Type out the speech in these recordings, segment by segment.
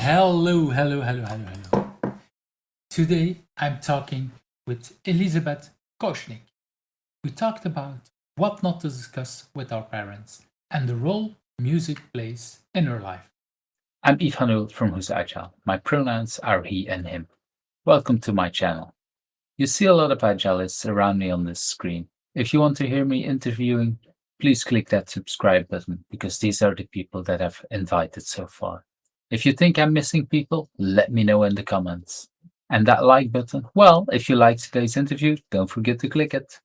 Hello, hello, hello, hello, hello. Today I'm talking with Elisabeth Keuschnigg. We talked about what not to discuss with our parents and the role music plays in her life. I'm Ivanul from Who's Agile. My pronouns are he and him. Welcome to my channel. You see a lot of agilists around me on this screen. If you want to hear me interviewing, please click that subscribe button because these are the people that I've invited so far. If you think I'm missing people, let me know in the comments. And that like button, well, if you liked today's interview, don't forget to click it.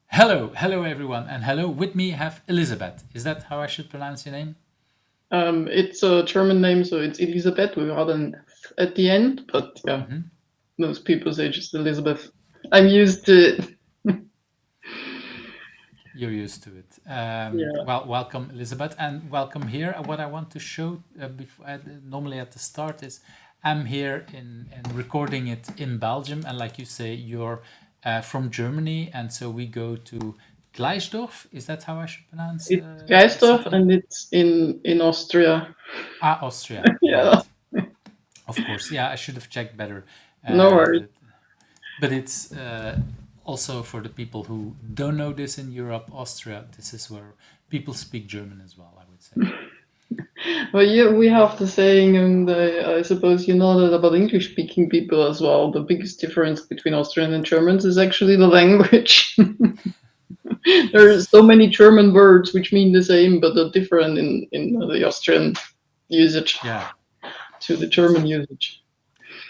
Hello, hello everyone, and hello with me I have Elisabeth. Is that how I should pronounce your name? It's a German name, so it's Elisabeth without an F at the end. But yeah, most people say just Elisabeth. I'm used to it. You're used to it. Well, welcome, Elisabeth, and welcome here. What I want to show normally at the start is I'm here in recording it in Belgium, and like you say, you're from Germany, and so we go to Gleisdorf. Is that how I should pronounce it? It's Gleisdorf, and it's in Austria. Austria. Yeah. Right. Of course. Yeah, I should have checked better. No worries. But it's also for the people who don't know this in Europe, Austria, this is where people speak German as well, I would say. Well, yeah, we have the saying, and I suppose you know that about English-speaking people as well. The biggest difference between Austrian and Germans is actually the language. There are so many German words which mean the same, but are different in the Austrian usage to the German usage.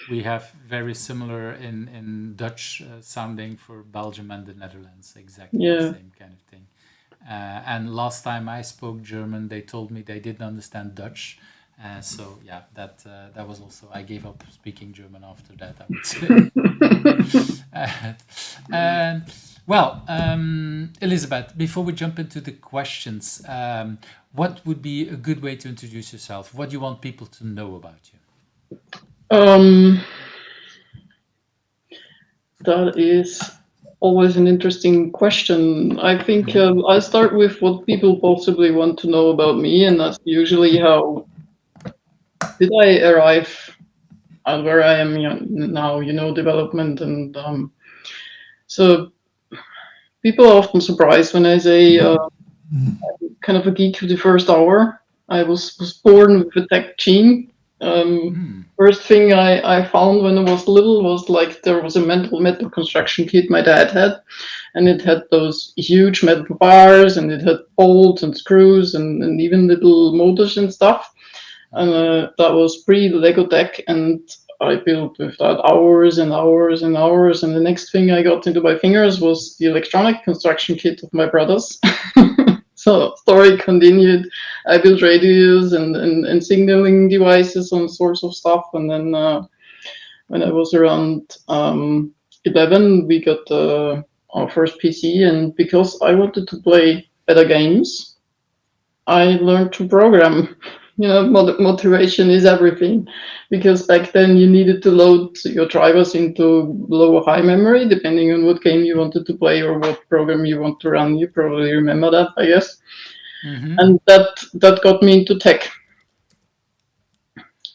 We have very similar in Dutch sounding for Belgium and the Netherlands, exactly the same kind of thing. And last time I spoke German, they told me they didn't understand Dutch. So yeah, that was also, I gave up speaking German after that, I would say. Well, Elisabeth, before we jump into the questions, what would be a good way to introduce yourself? What do you want people to know about you? That is always an interesting question. I think I'll start with what people possibly want to know about me, and that's usually how did I arrive at where I am now, development. And so people are often surprised when I say I'm kind of a geek of the first hour. I was born with a tech gene. First thing I found when I was little was like there was a metal construction kit my dad had, and it had those huge metal bars, and it had bolts and screws and even little motors and stuff. And that was pre-Lego tech, and I built with that hours and hours and hours. And the next thing I got into my fingers was the electronic construction kit of my brothers. So story continued. I built radios and signaling devices, all sorts of stuff. And then when I was around 11, we got our first PC. And because I wanted to play better games, I learned to program. Motivation is everything, because back then you needed to load your drivers into low or high memory, depending on what game you wanted to play or what program you want to run. You probably remember that, I guess. And that got me into tech.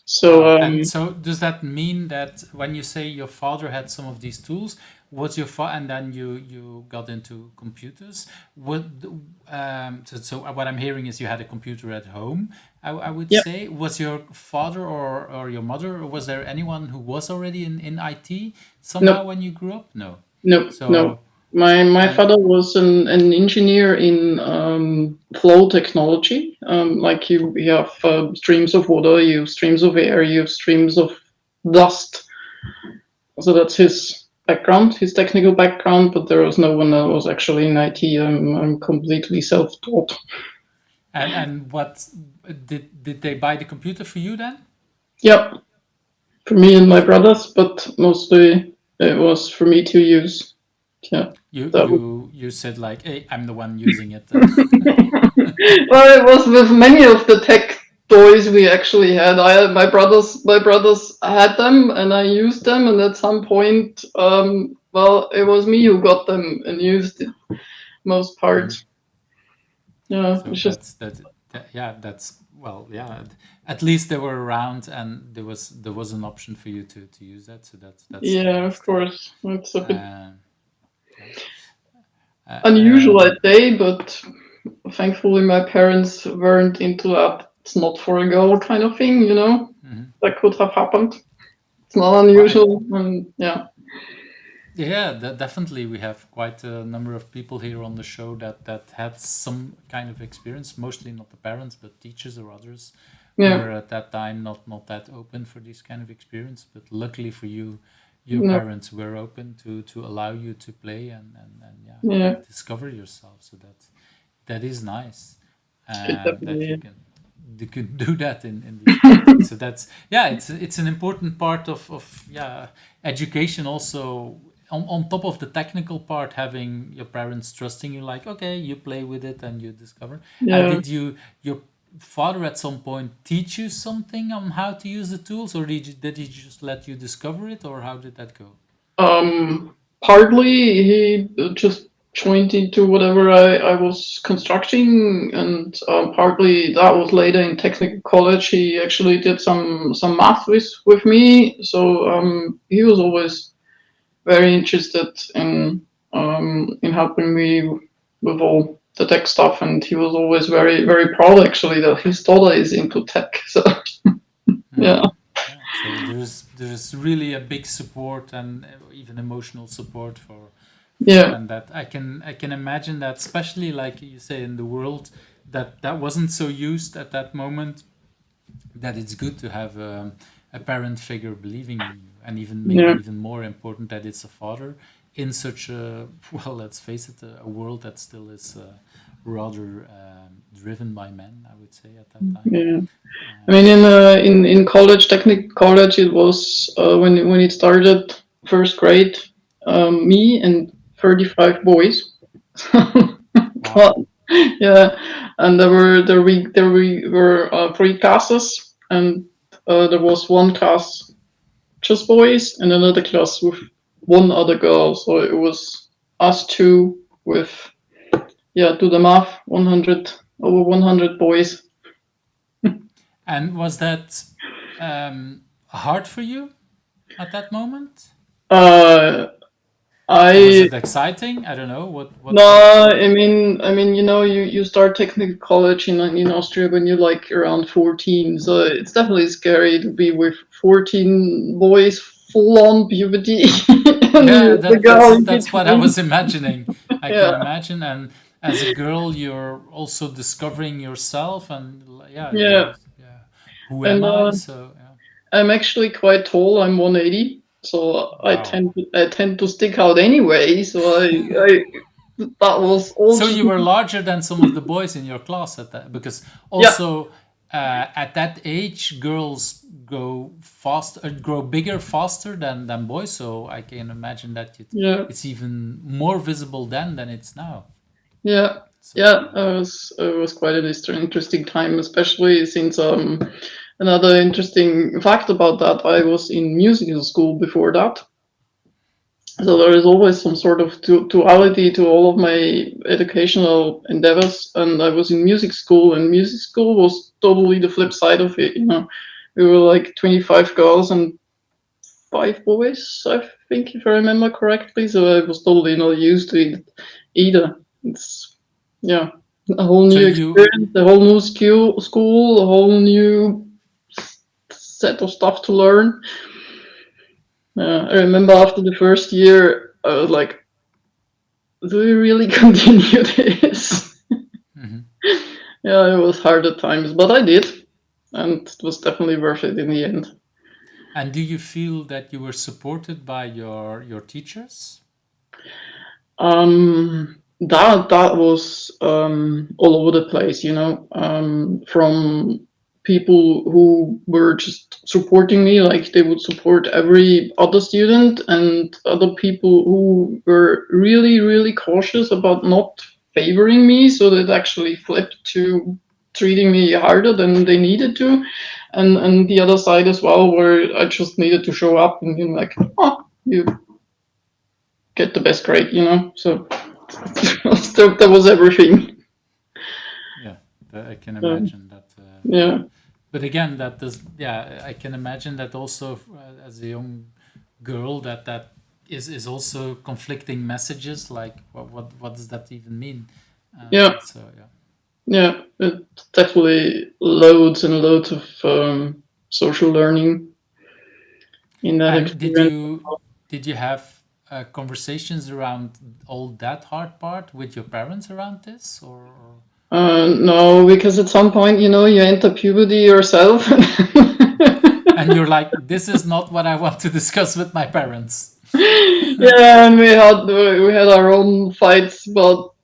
So, and so does that mean that when you say your father had some of these tools, was your and then you got into computers? So what I'm hearing is you had a computer at home. I would say, was your father or your mother, or was there anyone who was already in IT somehow when you grew up? No. No. My father was an engineer in flow technology. Like you have streams of water, you have streams of air, you have streams of dust. So that's his background, his technical background. But there was no one that was actually in IT. I'm completely self-taught. And what did they buy the computer for you then? Yep, for me and my brothers, but mostly it was for me to use. Yeah. You said like, hey, I'm the one using it. Well, it was with many of the tech toys we actually had. My brothers had them, and I used them. And at some point, well, it was me who got them and used it most part. Yeah, so Yeah, that's well, yeah. At least they were around, and there was an option for you to use that. So that's still Yeah, nice of too. course. It's a bit Yeah. unusual, Um, I'd say, but thankfully my parents weren't into that. It's not for a girl kind of thing, mhm. That could have happened. It's not Well, unusual, and yeah. yeah, definitely. We have quite a number of people here on the show that had some kind of experience. Mostly not the parents, but teachers or others who Yeah, were at that time not that open for this kind of experience. But luckily for you, your no, parents were open to allow you to play and yeah, yeah, discover yourself. So that is nice, it that definitely you is. can do that in this kind of thing. So that's yeah, it's an important part of yeah, education also. On top of the technical part, having your parents trusting you, like, okay, you play with it and you discover. And Yeah. did your father at some point teach you something on how to use the tools, or did he just let you discover it, or how did that go? Partly he just joined into whatever I was constructing, and partly that was later in technical college. He actually did some math with me, so he was always very interested in helping me with all the tech stuff, and he was always very proud actually that his daughter is into tech. So yeah, Hmm. Yeah, so there's really a big support and even emotional support for yeah, and that I can imagine that, especially like you say, in the world that wasn't so used at that moment, that it's good to have a parent figure believing in you, and even maybe yeah, even more important, that it's a father in such a well, let's face it, a world that still is rather driven by men, I would say, at that time. yeah. I mean, in college, technical college, it was when it started, first grade, me and 35 boys. But, Wow. yeah, and there were three classes, and there was one class just boys and another class with one other girl. So it was us two with, yeah, do the math, 100, over 100 boys. And was that hard for you at that moment? Uh, Or was I it exciting? I don't know. What No, did you? I mean, you start technical college in Austria when you're like around 14, so it's definitely scary to be with 14 boys, full on puberty, and Yeah, you're the girl in that's what I between. was imagining. I can Yeah, imagine. And as a girl, you're also discovering yourself, and yeah, yeah, yeah, who am and I? So yeah. I'm actually quite tall. I'm 180, so Wow. I tend to stick out anyway. So I that was all So just you were larger than some of the boys in your class at that, because yeah, also at that age, girls grow bigger faster than boys. So I can imagine that yeah. it's even more visible then than it's now. Yeah, So yeah, yeah. it was quite an interesting time, especially since another interesting fact about that, I was in musical school before that. So there is always some sort of duality to all of my educational endeavors. And I was in music school, and music school was totally the flip side of it. We were like 25 girls and five boys, I think, if I remember correctly. So I was totally not used to it either. It's yeah, a whole So new you experience, a whole new school, a whole new set of stuff to learn. I remember after the first year, I was like, "Do we really continue this?" mhm. Yeah, it was hard at times, but I did, and it was definitely worth it in the end. And do you feel that you were supported by your teachers? That was all over the place, from people who were just supporting me, like they would support every other student, and other people who were really cautious about not favoring me, so that actually flipped to treating me harder than they needed to, and the other side as well, where I just needed to show up and be like, oh, you get the best grade. So there was everything. Yeah, I can imagine that. Yeah. But again, that does. Yeah, I can imagine that also as a young girl, that is also conflicting messages. Like, what does that even mean? Yeah. So yeah. Yeah. It's definitely loads and loads of social learning in that And experience. did you have conversations around all that hard part with your parents around this, or? No, because at some point, you enter puberty yourself. And you're like, this is not what I want to discuss with my parents. Yeah, and we had our own fights about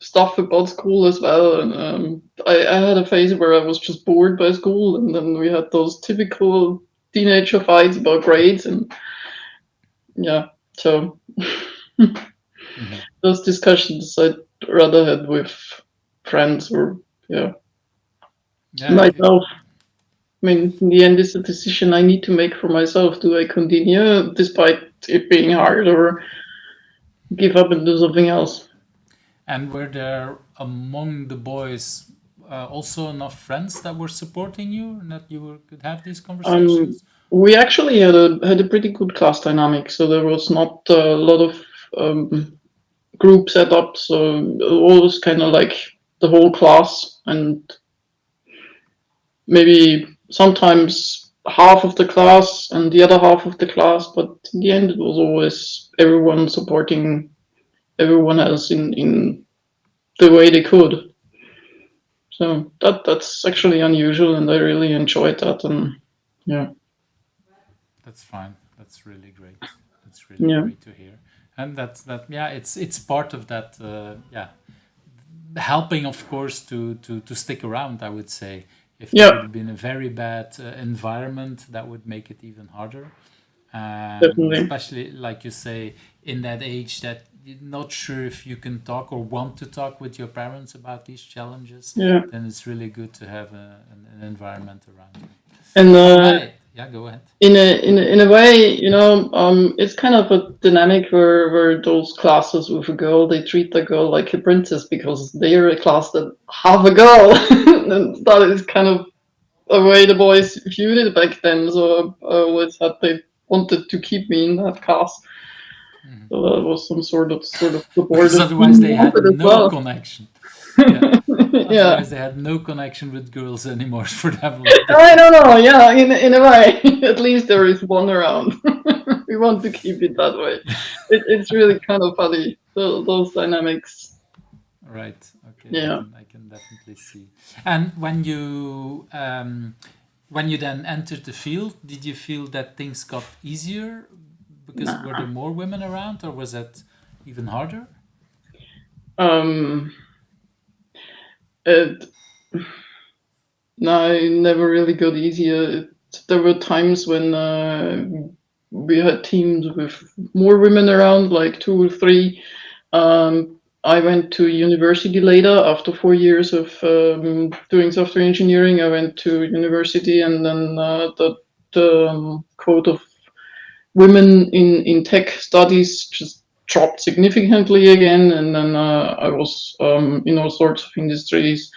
stuff about school as well. And I had a phase where I was just bored by school, and then we had those typical teenager fights about grades, and yeah, so those discussions I'd rather had with friends or Yeah, myself. I mean, in the end, it's a decision I need to make for myself. Do I continue despite it being hard, or give up and do something else? and were there among the boys also enough friends that were supporting you and that could have these Um, conversations? we actually had a pretty good class dynamic, so there was not a lot of group set up. So it was kind of like the whole class, and maybe sometimes half of the class and the other half of the class. But in the end, it was always everyone supporting everyone else in the way they could. So that's actually unusual, and I really enjoyed that. And yeah, That's fine. That's really great. That's really yeah, great to hear. And that's that. Yeah, it's part of that. Yeah, helping, of course, to stick around. I would say if there would yeah, have been a very bad environment, that would make it even harder. definitely, Especially like you say, in that age that you're not sure if you can talk or want to talk with your parents about these challenges, yeah. then it's really good to have an environment around you. And All right, yeah, go ahead. in a way, it's kind of a dynamic where those classes with a girl, they treat the girl like a princess because they're a class that have a girl. And that is kind of the way the boys viewed it back then. So I always had they wanted to keep me in that class. So that was some sort of support Because that otherwise he they had wanted as no well. connection. Yeah, Yeah. otherwise they had no connection with girls anymore for them like I that. don't know. Yeah, in a way, at least there is one around. We want to keep it that way. It's really kind of funny those dynamics. Right. Okay. Yeah. I can definitely see. And when you then entered the field, did you feel that things got easier because were there Nah. more women around, or was that even harder? Um. It, no, it never really got easier. There were times when we had teams with more women around, like two or three. I went to university later after 4 years of doing software engineering. I went to university, and then the quote of women in tech studies just dropped significantly again. And then I was in all sorts of industries.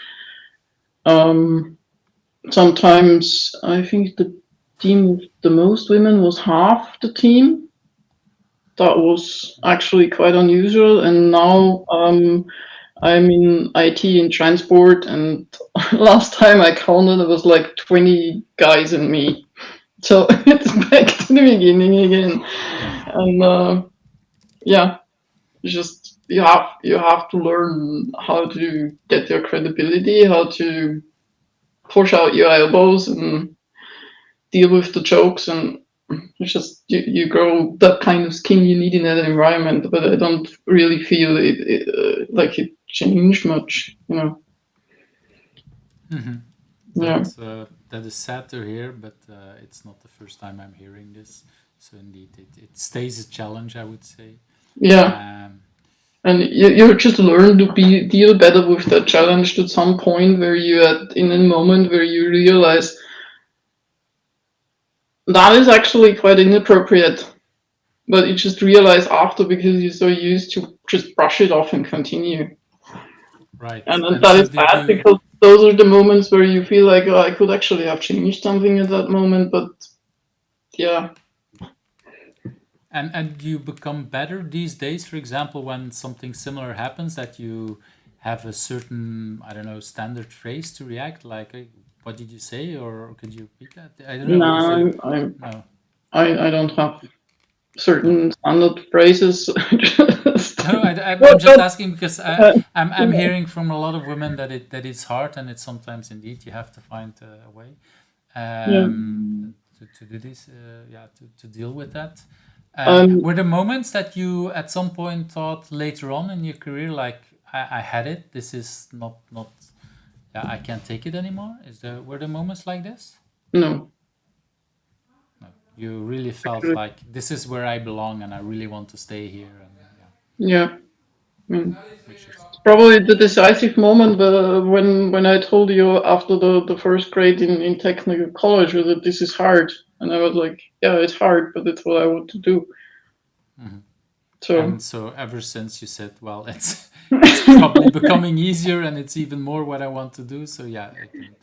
Um, Sometimes I think the team with the most women was half the team. That was actually quite unusual. And now I'm in IT and transport, and last time I counted, it was like 20 guys and me. So it's back to the beginning again. Yeah. And yeah, just you have to learn how to get your credibility, how to push out your elbows and deal with the jokes, and it's just you grow that kind of skin you need in that environment. But I don't really feel like it changed much. Hmm. Yeah, That is sad to hear, but it's not the first time I'm hearing this. So indeed, it stays a challenge, I would say. yeah. Um, And you just learn to deal better with that challenge to some point where you at in a moment where you realize that is actually quite inappropriate, but you just realize after because you're so used to just brush it off and continue. Right. And And that so is did bad you? because those are the moments where you feel like, oh, I could actually have changed something at that moment, but yeah. And you become better these days, for example, when something similar happens, that you have a certain, I don't know, standard phrase to react, like, what did you say? Or could you repeat that? I don't know. Is it? No, No. I don't have No. certain standard phrases. Just, No, I'm what, just asking because I'm yeah, hearing from a lot of women that it's hard, and it's sometimes indeed you have to find a way yeah. to do this, yeah, to deal with that. Um, Were there moments that you at some point thought later on in your career, like, I had it, this is not, yeah, I can't take it anymore? Were there moments like this? no, No, you really felt actually, like this is where I belong, and I really want to stay here, and yeah, yeah. I mean, which is probably the decisive moment when I told you after the first grade in technical college that this is hard, and I was like, yeah, it's hard, but it's what I want to do. Mhm. So And so ever since you said, well, it's probably becoming easier, and it's even more what I want to do. So yeah,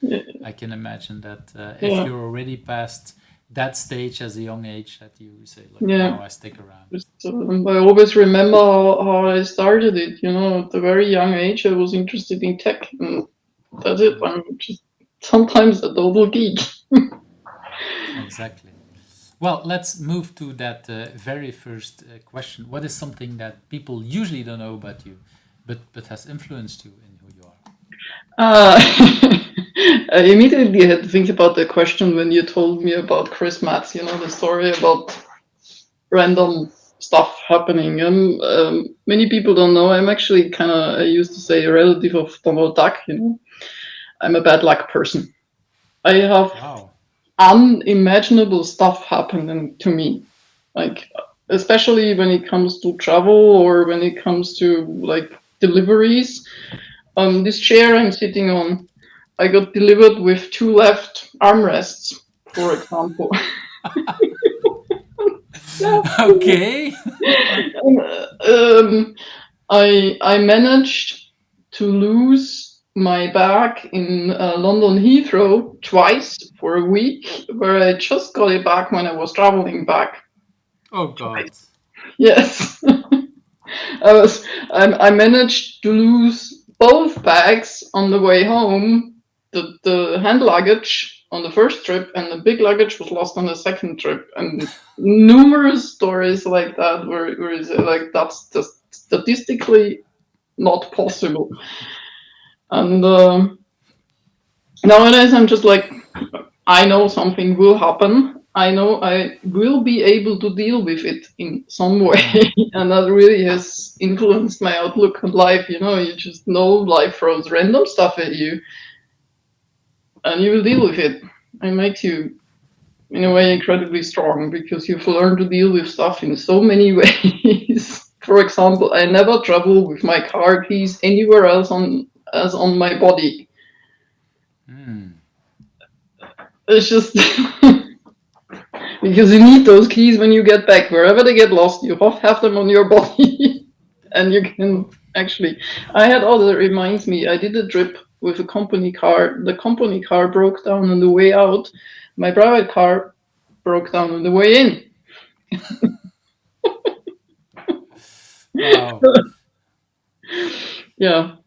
yeah, I can imagine that if yeah, you're already past that stage as a young age, that you say, look, yeah. now I stick around. I always remember how I started it. At a very young age, I was interested in tech, and that's it. Mm, I'm just sometimes a total geek. exactly. Well, let's move to that very first question. What is something that people usually don't know about you, but has influenced you in who you are? Uh, I immediately had to think about the question when you told me about Chris Matz, the story about random stuff happening. Many people don't know, I'm actually kind of, I used to say, a relative of Donald Duck. I'm a bad luck person. I have Wow. unimaginable stuff happening to me, like, especially when it comes to travel or when it comes to like deliveries. This chair I'm sitting on, I got delivered with two left armrests, for example. Yeah. Okay. um, I managed to lose my bag in London Heathrow twice for a week, where I just got it back when I was traveling back. Oh God. Yes, I managed to lose both bags on the way home. The hand luggage on the first trip and the big luggage was lost on the second trip. And numerous stories like that where it's like that's just statistically not possible. And nowadays I'm just like, I know something will happen. I know I will be able to deal with it in some way. Mm. And that really has influenced my outlook on life. You just know life throws random stuff at you and you will deal with it. It makes you, in a way, incredibly strong because you've learned to deal with stuff in so many ways. For example, I never travel with my car keys anywhere else as on my body. Mm. It's just because you need those keys when you get back. Wherever they get lost, you have them on your body, and you Oh. can actually. I had that reminds me. I did a trip with a company car. The company car broke down on the way out. My private car broke down on the way in. Wow. Yeah,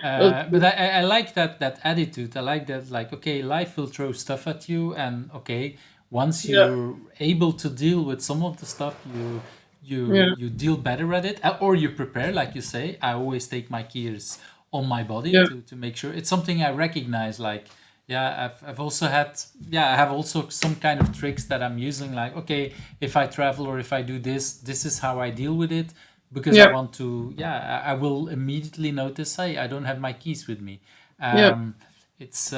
But I like that attitude. I like that, like, okay, life will throw stuff at you, and okay, once yeah, you're able to deal with some of the stuff, yeah, you deal better at it, or you prepare, like you say. I always take my keys on my body yeah, to make sure. It's something I recognize. Like, yeah, I've also had, yeah, I have also some kind of tricks that I'm using. Like, okay, if I travel or if I do this, this is how I deal with it, because I yeah, want to, yeah, I will immediately notice, hey, I don't have my keys with me. yeah, It's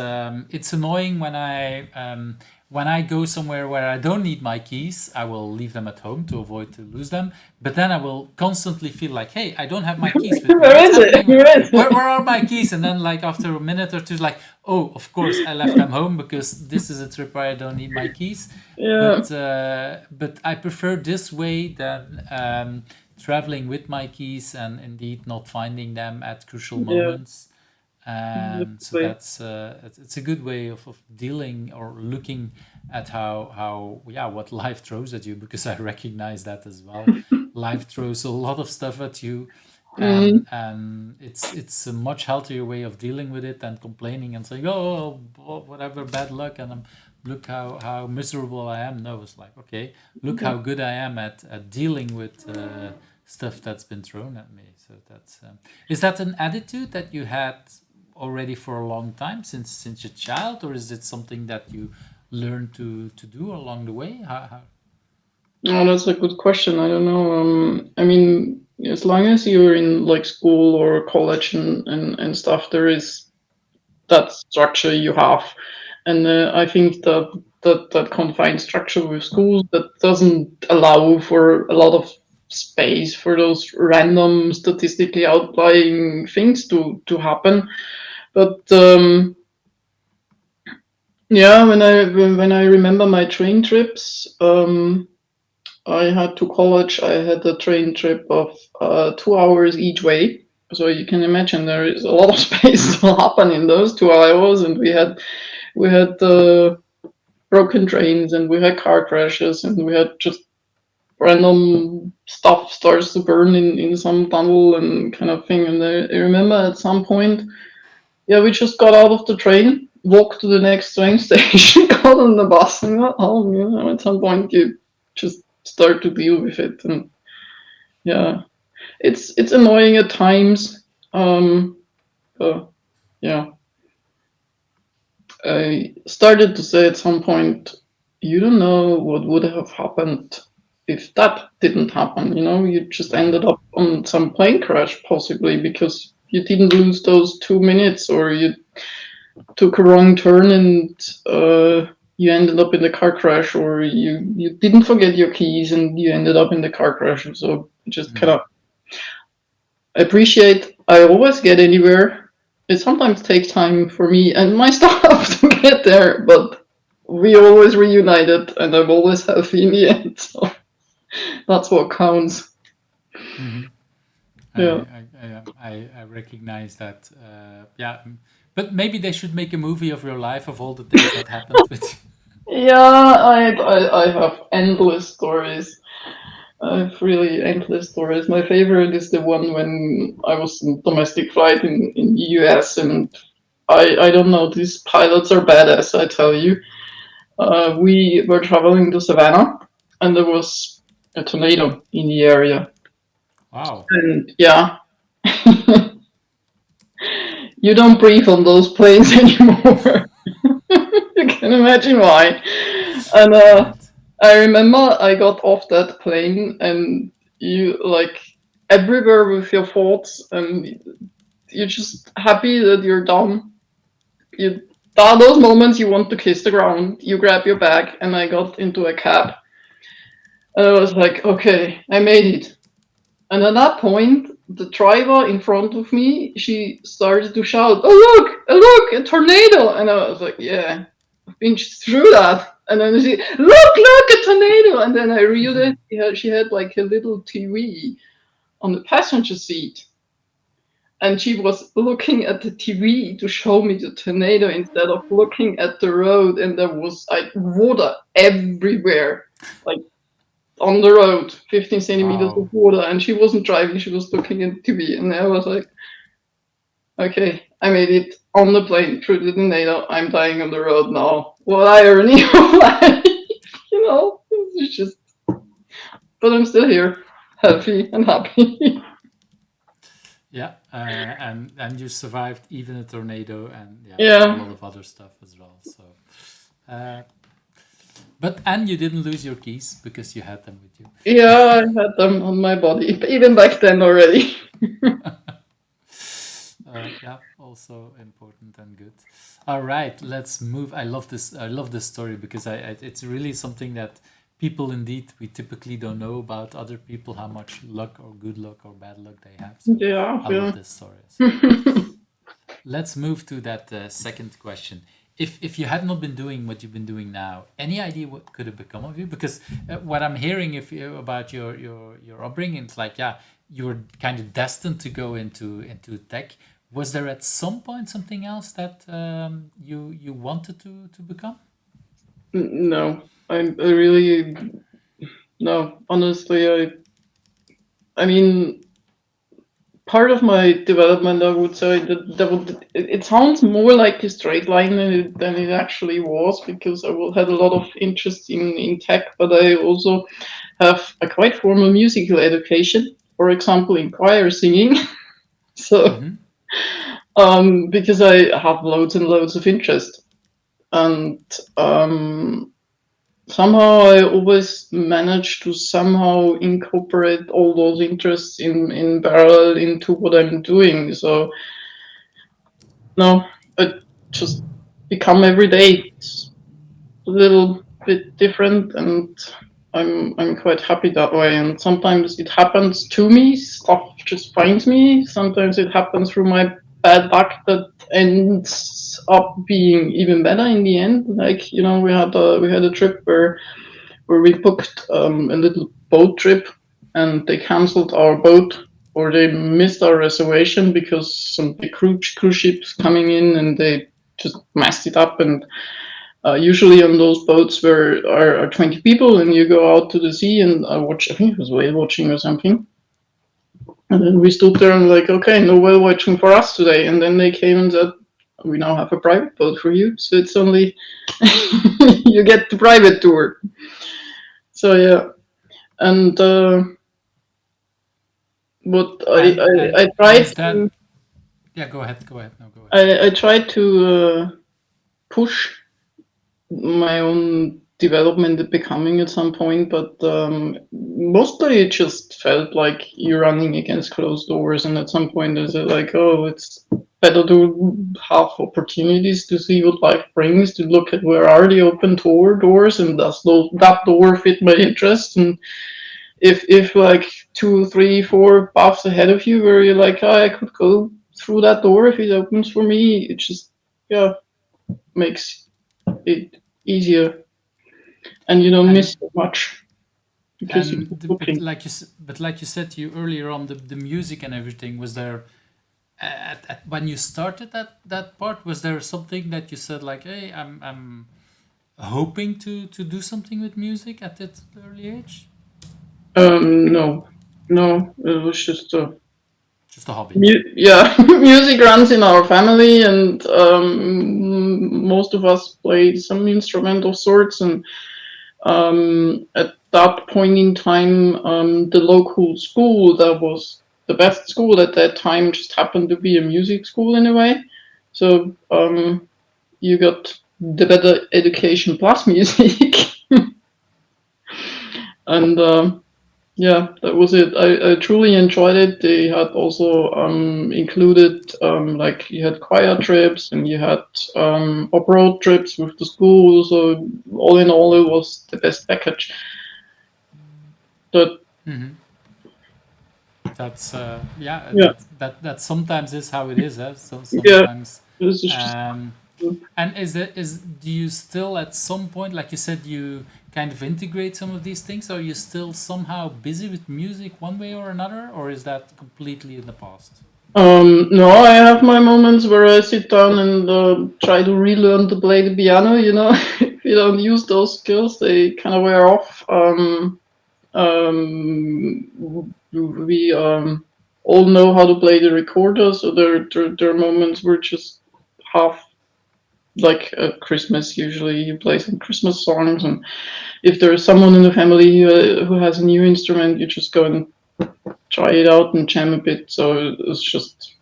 annoying when I go somewhere where I don't need my keys. I will leave them at home to avoid to lose them. But then I will constantly feel like, hey, I don't have my keys with me. Where What's is it? happening? Where is Where it? are my keys? And then, like, after a minute or two, like, oh, of course I left them home because this is a trip where I don't need my keys. Yeah, But I prefer this way than traveling with my keys and indeed not finding them at crucial Yeah. moments. And so Exactly. that's it's a good way of dealing or looking at how what life throws at you, because I recognize that as well. Life throws a lot of stuff at you, and it's a much healthier way of dealing with it than complaining and saying, oh, whatever, bad luck, and look how miserable I am. No, it's like, okay, look how good I am at dealing with stuff that's been thrown at me. So that's is that an attitude that you had already for a long time, since you're a child, or is it something that you learned to do along the way? How? Oh, that's a good question. I don't know. I mean, as long as you're in like school or college and stuff, there is that structure you have, and I think that confined structure with schools that doesn't allow for a lot of space for those random statistically outlying things to happen. But yeah, when I remember my train trips, I had to college. I had a train trip of 2 hours each way. So you can imagine there is a lot of space to happen in those 2 hours, and we had broken trains, and we had car crashes, and we had just random stuff starts to burn in some tunnel and kind of thing. And I remember at some point, yeah, we just got out of the train, walked to the next train station, got on the bus, and got home. You know, at some point you just start to deal with it, and yeah, it's annoying at times. But yeah, I started to say at some point, you don't know what would have happened if that didn't happen. You know, you just ended up on some plane crash possibly because you didn't lose those 2 minutes, or you took a wrong turn and you ended up in the car crash, or you didn't forget your keys and you ended up in the car crash. So just kind of appreciate I always get anywhere. It sometimes takes time for me and my staff to get there, but we always reunited and I'm always healthy in the end. So that's what counts. Mm-hmm. Yeah. I recognize that. But maybe they should make a movie of your life, of all the things that happened with you. Yeah, I have endless stories. I have really endless stories. My favorite is the one when I was in domestic flight in the US, and I don't know, these pilots are badass, I tell you. We were traveling to Savannah, and there was a tornado in the area. Wow. And yeah, you don't breathe on those planes anymore. You can imagine why. And Right. I remember I got off that plane, and you like everywhere with your thoughts, and you're just happy that you're done. You There are those moments you want to kiss the ground. You grab your bag, and I got into a cab, and I was like, okay, I made it. And at that point, the driver in front of me, she started to shout, "Oh look, a tornado!" And I was like, "Yeah, I've been through that." And then she, "Look, a tornado!" And then I realized she had like a little TV on the passenger seat, and she was looking at the TV to show me the tornado instead of looking at the road. And there was like water everywhere, like on the road, 15 centimeters of Wow. water, and she wasn't driving, she was looking at TV. And I was like, okay, I made it on the plane through the tornado. I'm dying on the road now. What irony of life, you know? It's just, but I'm still here, healthy and happy. Yeah, and you survived even a tornado, and yeah, a Yeah, lot of other stuff as well. So, uh, and you didn't lose your keys because you had them with you. yeah, I had them on my body, even back then already. Yeah, also important and good. All right, let's move. I love this. I love this story because it's really something that people indeed we typically don't know about other people, how much luck or good luck or bad luck they have. So Yeah, I love yeah. this story. So let's move to that second question. if you had not been doing what you've been doing now, any idea what could have become of you? Because what I'm hearing about your upbringing, it's like, yeah, you were kind of destined to go into tech. Was there at some point something else that you wanted to become? No, I really no. Honestly, I mean, part of my development, I would say it sounds more like a straight line than it actually was, because had a lot of interest in tech, but I also have a quite formal musical education, for example, in choir singing. So, Mm-hmm. because I have loads and loads of interest, and somehow I always manage to somehow incorporate all those interests in parallel into what I'm doing. So no, it just become every day. It's a little bit different, and I'm quite happy that way. And sometimes it happens to me, stuff just finds me. Sometimes it happens through my bad luck that ends up being even better in the end. Like, we had a trip where we booked a little boat trip, and they canceled our boat, or they missed our reservation because some big cruise ships coming in, and they just messed it up. And usually on those boats where are 20 people, and you go out to the sea, and I think it was whale watching or something. And then we stood there and like, okay, no whale watching for us today. And then they came and said, we now have a private boat for you, so it's only you get the private tour. So yeah, and what I And tried is that, to yeah, go ahead, go ahead. No, go ahead. I tried to push my own development and becoming at some point, but mostly it just felt like you're running against closed doors, and at some point is it like, oh, it's better to have opportunities to see what life brings, to look at where are the open doors, and that door fit my interest. And if like 2, 3, 4 paths ahead of you where you're like, oh, I could go through that door if it opens for me, it just, yeah, makes it easier, and you don't miss And so much because you keep but looking. like you said you earlier on, the music and everything, was there when you started that part, was there something that you said like, hey, I'm hoping to do something with music at that early age? No, no, it was just Just a hobby. yeah, music runs in our family, and most of us play some instrument of sorts. And at that point in time, the local school that was the best school at that time just happened to be a music school in a way. So you got the better education plus music, and yeah, that was it. I truly enjoyed it. They had also included like you had choir trips, and you had off-road trips with the school. So all in all, it was the best package. But Hmm. That's yeah, yeah, that sometimes is how it is, so yeah, sometimes. this is just um And do you still at some point, like you said, you kind of integrate some of these things? Are you still somehow busy with music one way or another, or is that completely in the past? no, I have my moments where I sit down and try to relearn to play the piano. If you don't use those skills, they kind of wear off. We all know how to play the recorder, so there are moments where just half like at Christmas. Usually, you play some Christmas songs, and if there is someone in the family who has a new instrument, you just go and try it out and jam a bit. So it's just,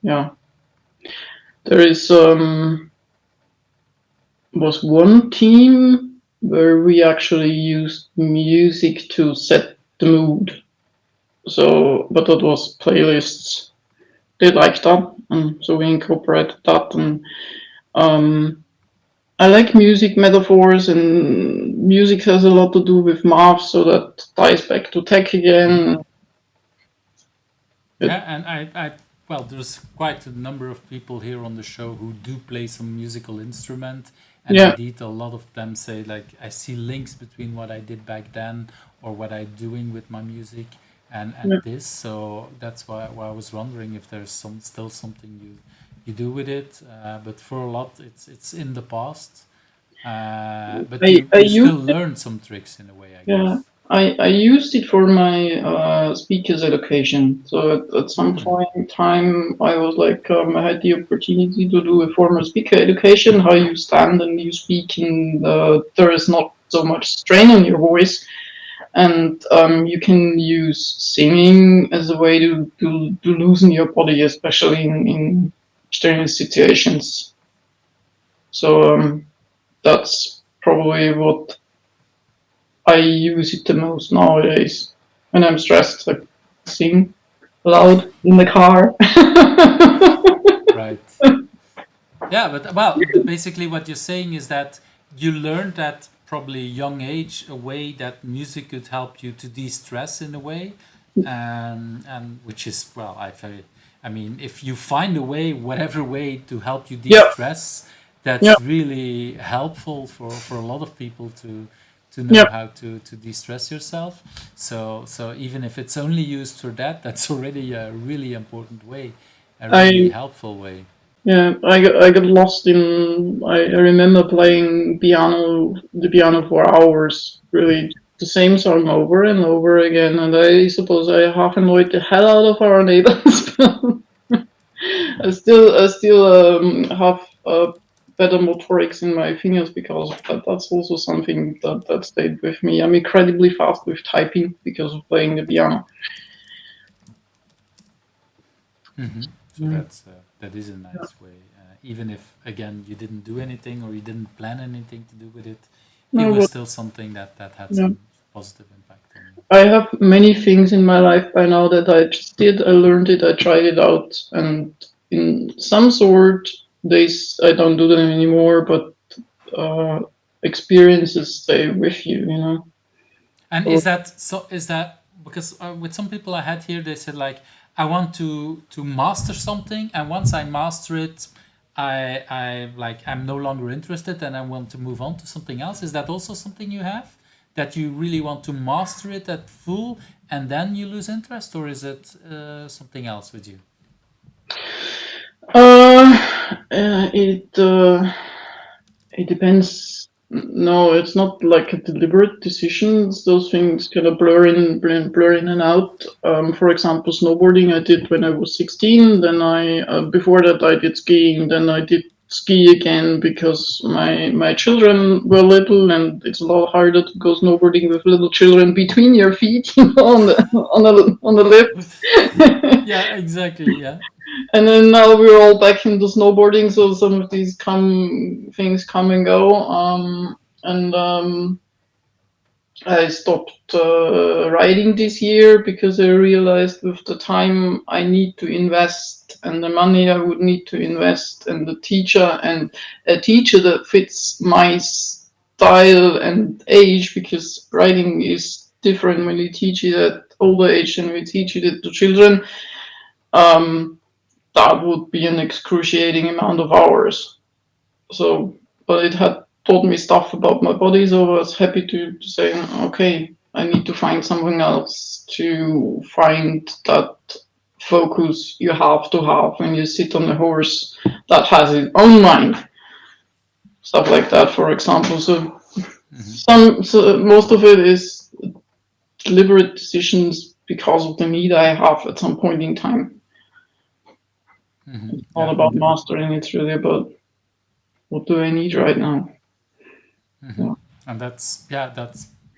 yeah. There is was one team where we actually used music to set the mood. So, but that was playlists. They liked that, and so we incorporated that. And um, I like music metaphors, and music has a lot to do with math, so that ties back to tech Mhm. again. Yeah, It, and well, there's quite a number of people here on the show who do play some musical instrument, and Yeah, indeed, a lot of them say like I see links between what I did back then or what I'm doing with my music and yeah. this. So that's why I was wondering if there's still something you do with it. But for a lot, it's in the past. But I you still used it. learn some tricks in a way, I Yeah, guess. I used it for my speakers education. So at some Hmm. point in time, I was like, I had the opportunity to do a formal speaker education, how you stand and you speak, and there is not so much strain on your voice, and you can use singing as a way to loosen your body, especially in strenuous situations. So that's probably what I use it the most nowadays. When I'm stressed, I sing loud in the car. Right. Yeah, but well, basically what you're saying is that you learned at probably a young age a way that music could help you to de-stress in a way, and which is well, I mean, if you find a way, whatever way to help you Yeah, de-stress, yeah, that's really helpful for a lot of people to yeah. know how to de-stress yourself. So even if it's only used for that, that's already a really important way, a really I helpful way. yeah, I got lost in. I remember playing the piano for hours, really the same song over and over again, and I suppose I half annoyed the hell out of our neighbors. I still have better motorics in my fingers because that's also something that stayed with me. I'm incredibly fast with typing because of playing the piano. So Yeah. that is a nice way. Even if again you didn't do anything or you didn't plan anything to do with it, it No, was but still something that had yeah. some positive impact on you. I have many things in my life by now that I just did. I learned it. I tried it out, and in some sort, I don't do them anymore. But uh, experiences stay with you. You know. And So, is that so? Is that because with some people I had here, they said like, I want to master something, and once I master it, I like I'm no longer interested, and I want to move on to something else. Is that also something you have? That you really want to master it at full, and then you lose interest, or is it something else with you? it depends. No, it's not like a deliberate decision. Those things kind of blur in and out. For example, snowboarding I did when I was 16. Then before that, I did skiing. Then I did ski again because my children were little, and it's a lot harder to go snowboarding with little children between your feet, on the lift. Yeah, exactly. Yeah. And then now we're all back into snowboarding, so some of these things come and go. And I stopped riding this year because I realized with the time I need to invest and the money I would need to invest and the teacher and a teacher that fits my style and age, because riding is different when you teach it at older age than we teach it to children. Um, that would be an excruciating amount of hours. So, but it had taught me stuff about my body, so I was happy to say, okay, I need to find something else to find that focus you have to have when you sit on a horse that has its own mind. Stuff like that, for example. Hmm. So most of it is deliberate decisions because of the need I have at some point in time. Hmm. It's not Yeah. about mastering, it's really about what do I need right now. Hmm. Yeah. And that's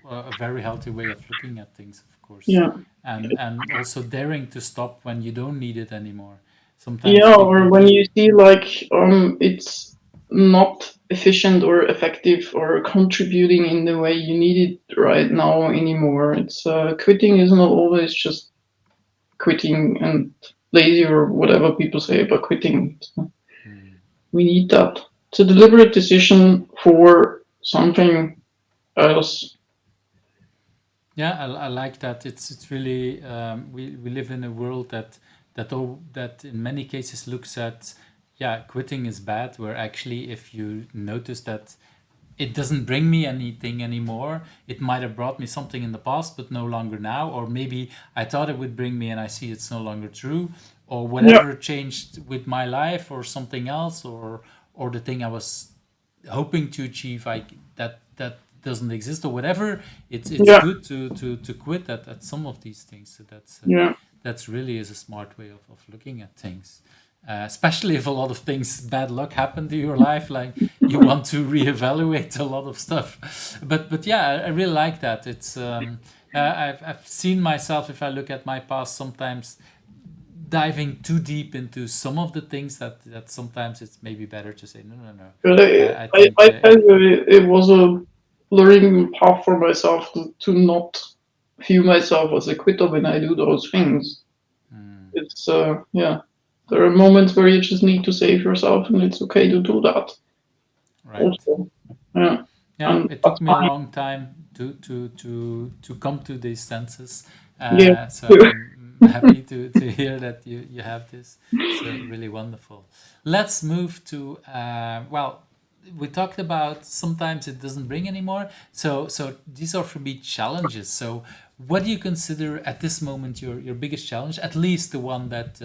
a very healthy way of looking at things, of course, Yeah. and also daring to stop when you don't need it anymore. Sometimes Yeah, people or when do. you see like it's not efficient or effective or contributing in the way you need it right now anymore. It's quitting is not always just quitting and lazy or whatever people say about quitting. Hmm. We need that. It's a deliberate decision for something else. Yeah, I like that. It's really we live in a world that that in many cases looks at, yeah, quitting is bad, where actually if you notice that it doesn't bring me anything anymore, it might have brought me something in the past but no longer now, or maybe I thought it would bring me and I see it's no longer true, or whatever changed with my life, or something else, or the thing I was hoping to achieve, that doesn't exist, or whatever. It's good to quit at some of these things. So that's really is a smart way of looking at things. Especially if a lot of things, bad luck, happen to your life, like you want to reevaluate a lot of stuff. But yeah, I really like that. It's I've seen myself, if I look at my past, sometimes diving too deep into some of the things that sometimes it's maybe better to say no. But I think I tell you, it was a learning path for myself to not view myself as a quitter when I do those things. It's there are moments where you just need to save yourself, and it's okay to do that. right. Also, yeah. Yeah, And it that's took me a fine. long time to come to these senses. Yeah. So I'm happy to hear that you have this. So really wonderful. Let's move to well, we talked about sometimes it doesn't bring anymore. So these are for me challenges. So what do you consider at this moment your biggest challenge? At least the one that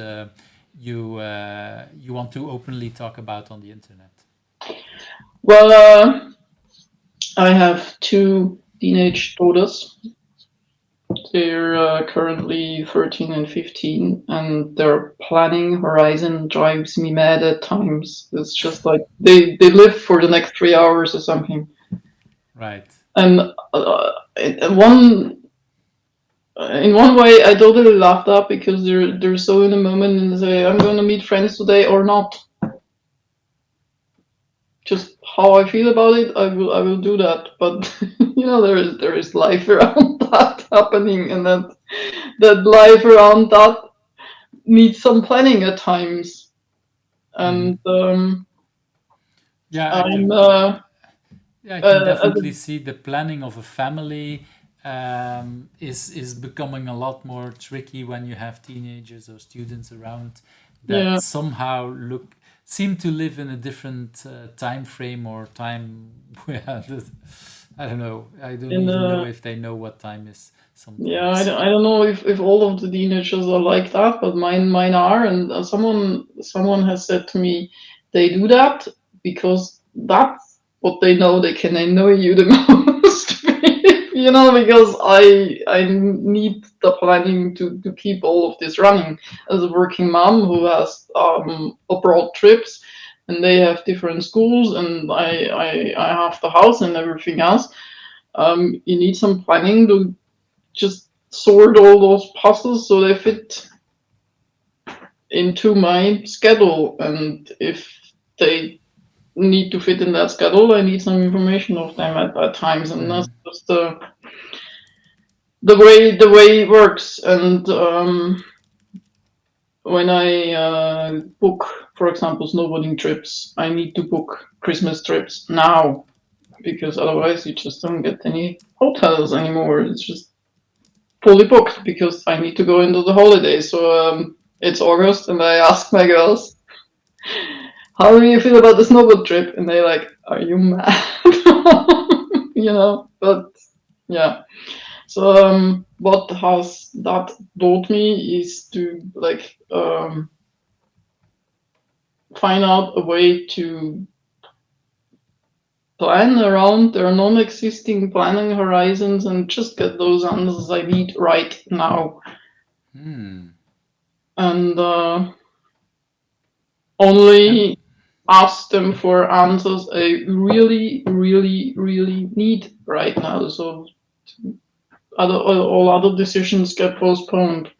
you want to openly talk about on the internet. Well, I have two teenage daughters. They're currently 13 and 15, and their planning horizon drives me mad at times. It's just like they live for the next 3 hours or something. Right. And in one way, I totally laugh that because they're so in the moment and say, "I'm going to meet friends today or not." Just how I feel about it, I will do that. But there is life around that happening, and that life around that needs some planning at times. And Yeah, I'm I can as definitely a, see the planning of a family is becoming a lot more tricky when you have teenagers or students around that yeah, somehow seem to live in a different time frame or time. Yeah, I don't know. I don't in even know if they know what time is yeah, I sometimes. don't, I don't know if all of the teenagers are like that, but mine are. And someone has said to me, they do that because that's what they know they can annoy you the most. Because I need the planning to keep all of this running as a working mom who has abroad trips, and they have different schools, and I have the house and everything else. You need some planning to just sort all those puzzles so they fit into my schedule. And if they need to fit in that schedule, I need some information of them at times, and that's just the way it works. And when I book, for example, snowboarding trips, I need to book Christmas trips now because otherwise you just don't get any hotels anymore. It's just fully booked because I need to go into the holidays. So it's August, and I ask my girls, "How do you feel about the snowboard trip?" And they're like, "Are you mad?" But yeah. So what has that taught me is to find out a way to plan around their non-existing planning horizons and just get those answers I need right now. And And only ask them for answers I really, really, really need right now. So all other decisions get postponed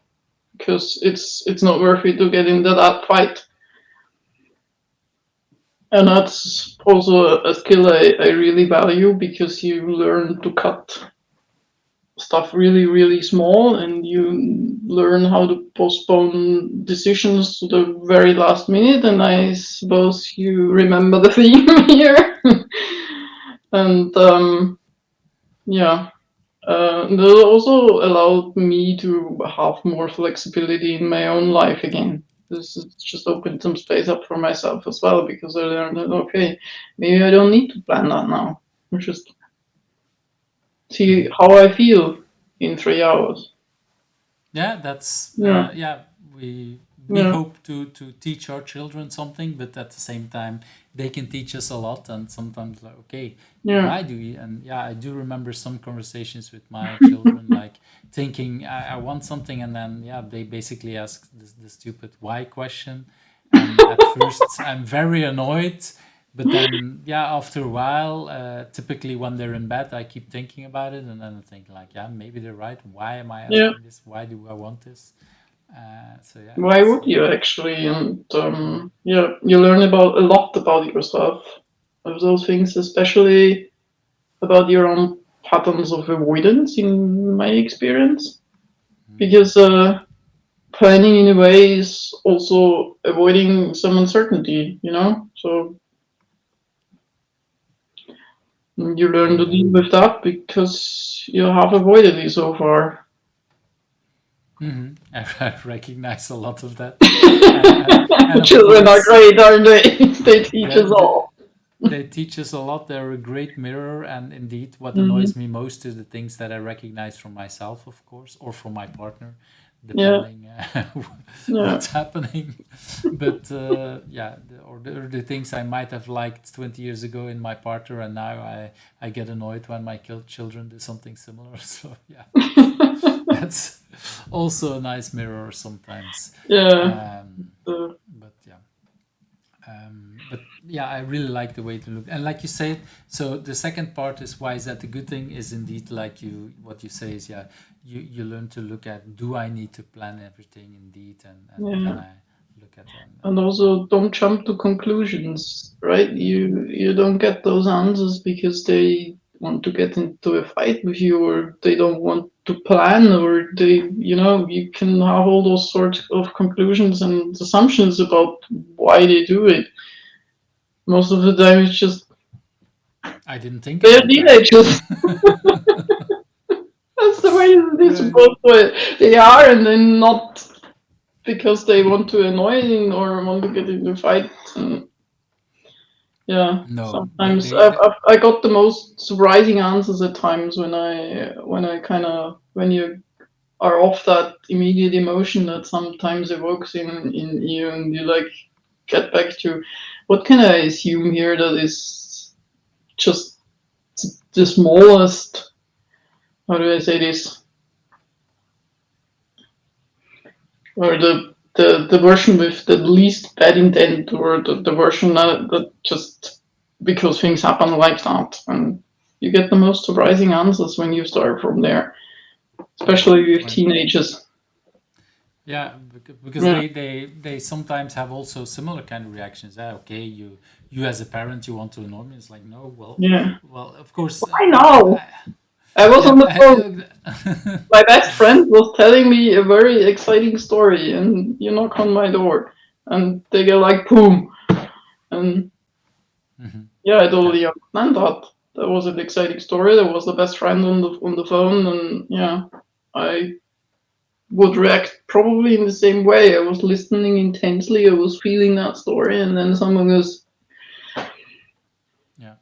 because it's not worth it to get into that fight. And that's also a skill I really value because you learn to cut stuff really, really small, and you learn how to postpone decisions to the very last minute. And I suppose you remember the theme here. And yeah, That also allowed me to have more flexibility in my own life again. This has just opened some space up for myself as well, because I learned that, okay, maybe I don't need to plan that now. I just see how I feel in 3 hours. Yeah, that's Yeah, yeah. We yeah, hope to teach our children something, but at the same time, they can teach us a lot. And sometimes, like, okay, yeah, why do we? And yeah, I do remember some conversations with my children, like thinking I want something, and then yeah, they basically ask the stupid why question. And at first, I'm very annoyed. But then, yeah, after a while, typically when they're in bed, I keep thinking about it, and then I think like, yeah, maybe they're right. Why am I yeah. asking this? Why do I want this? So yeah, Why it's would you actually? And yeah, you learn about a lot about yourself of those things, especially about your own patterns of avoidance, in my experience. Because planning in a way is also avoiding some uncertainty, you know? So you learn to yeah. deal with that because you have avoided it so far. I recognize a lot of that, and of Children are course, great, aren't they? They teach us the all. they teach us a lot. They're a great mirror, and indeed, what Hmm. annoys me most is the things that I recognize from myself, of course, or from my partner, Yeah, depending yeah. what's happening. But yeah, the things I might have liked 20 years ago in my partner, and now I get annoyed when my children do something similar. So yeah, that's also a nice mirror sometimes. Yeah. Um, Uh, but yeah. But yeah, I really like the way to look. And like you said, so the second part is, why is that a good thing? Is indeed like what you say is, yeah, you learn to look at, do I need to plan everything indeed, and can yeah. I look at them? And also don't jump to conclusions, right? You don't get those answers because they want to get into a fight with you, or they don't want to plan, or they, you can have all those sorts of conclusions and assumptions about why they do it. Most of the time it's just I didn't think they're about that. teenagers. That's the way this Yeah. both way they are, and then not because they want to annoy you or want to get into fights. And yeah, No, sometimes I got the most surprising answers at times when I kind of when you are off that immediate emotion that sometimes evokes in you, and you like get back to what can I assume here that is just the smallest, how do I say this, or the version with the least bad intent, or the version that just because things happen like that, and you get the most surprising answers when you start from there, especially with when teenagers. yeah, because Yeah, they sometimes have also similar kind of reactions. Okay, you as a parent, you want to annoy me. It's like, no, yeah. well, of course, I know. I was on yeah. the phone. My best friend was telling me a very exciting story, and you knock on my door, and they go like, "Boom!" And Mhm. yeah, I Yeah, totally understand that. That was an exciting story. That was the best friend on the phone, and yeah, I would react probably in the same way. I was listening intensely. I was feeling that story, and then someone goes, yeah.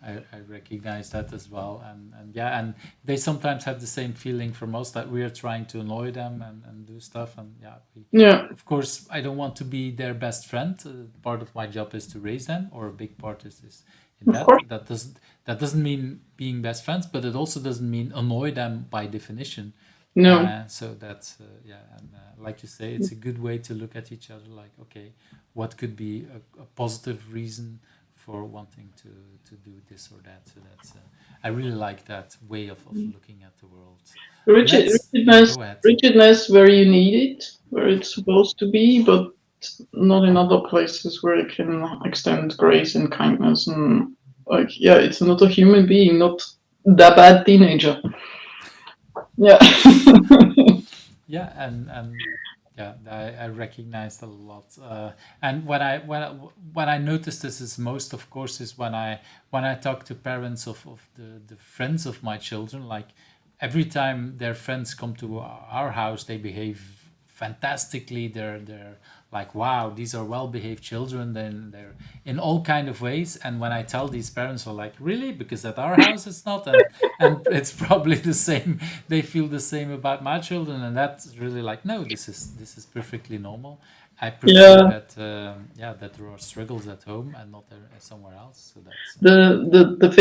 I recognize that as well, and yeah, and they sometimes have the same feeling from us, that we are trying to annoy them and do stuff, and yeah, "Yeah, of course, I don't want to be their best friend. Part of my job is to raise them, or a big part is in of that. course, That doesn't mean being best friends, but it also doesn't mean annoy them by definition. no, So that's yeah, and like you say, it's a good way to look at each other. Like, okay, what could be a positive reason for wanting to do this or that? So that's I really like that way of looking at the world. Yeah, rigidness, go ahead. rigidness where you need it, where it's supposed to be, but not in other places where it can extend grace and kindness, and like, yeah, it's another human being, not that bad teenager. Yeah, Yeah, and Yeah, I recognized a lot, and when I noticed this is most, of course, is when I talk to parents of the friends of my children. Like every time their friends come to our house, they behave fantastically. They're like, wow, these are well behaved children. Then they're in all kind of ways. And when I tell these parents, are like, really? Because at our house it's not, and it's probably the same. They feel the same about my children, and that's really like, no, this is perfectly normal. I prefer Yeah. that, that there are struggles at home and not somewhere else. So that's The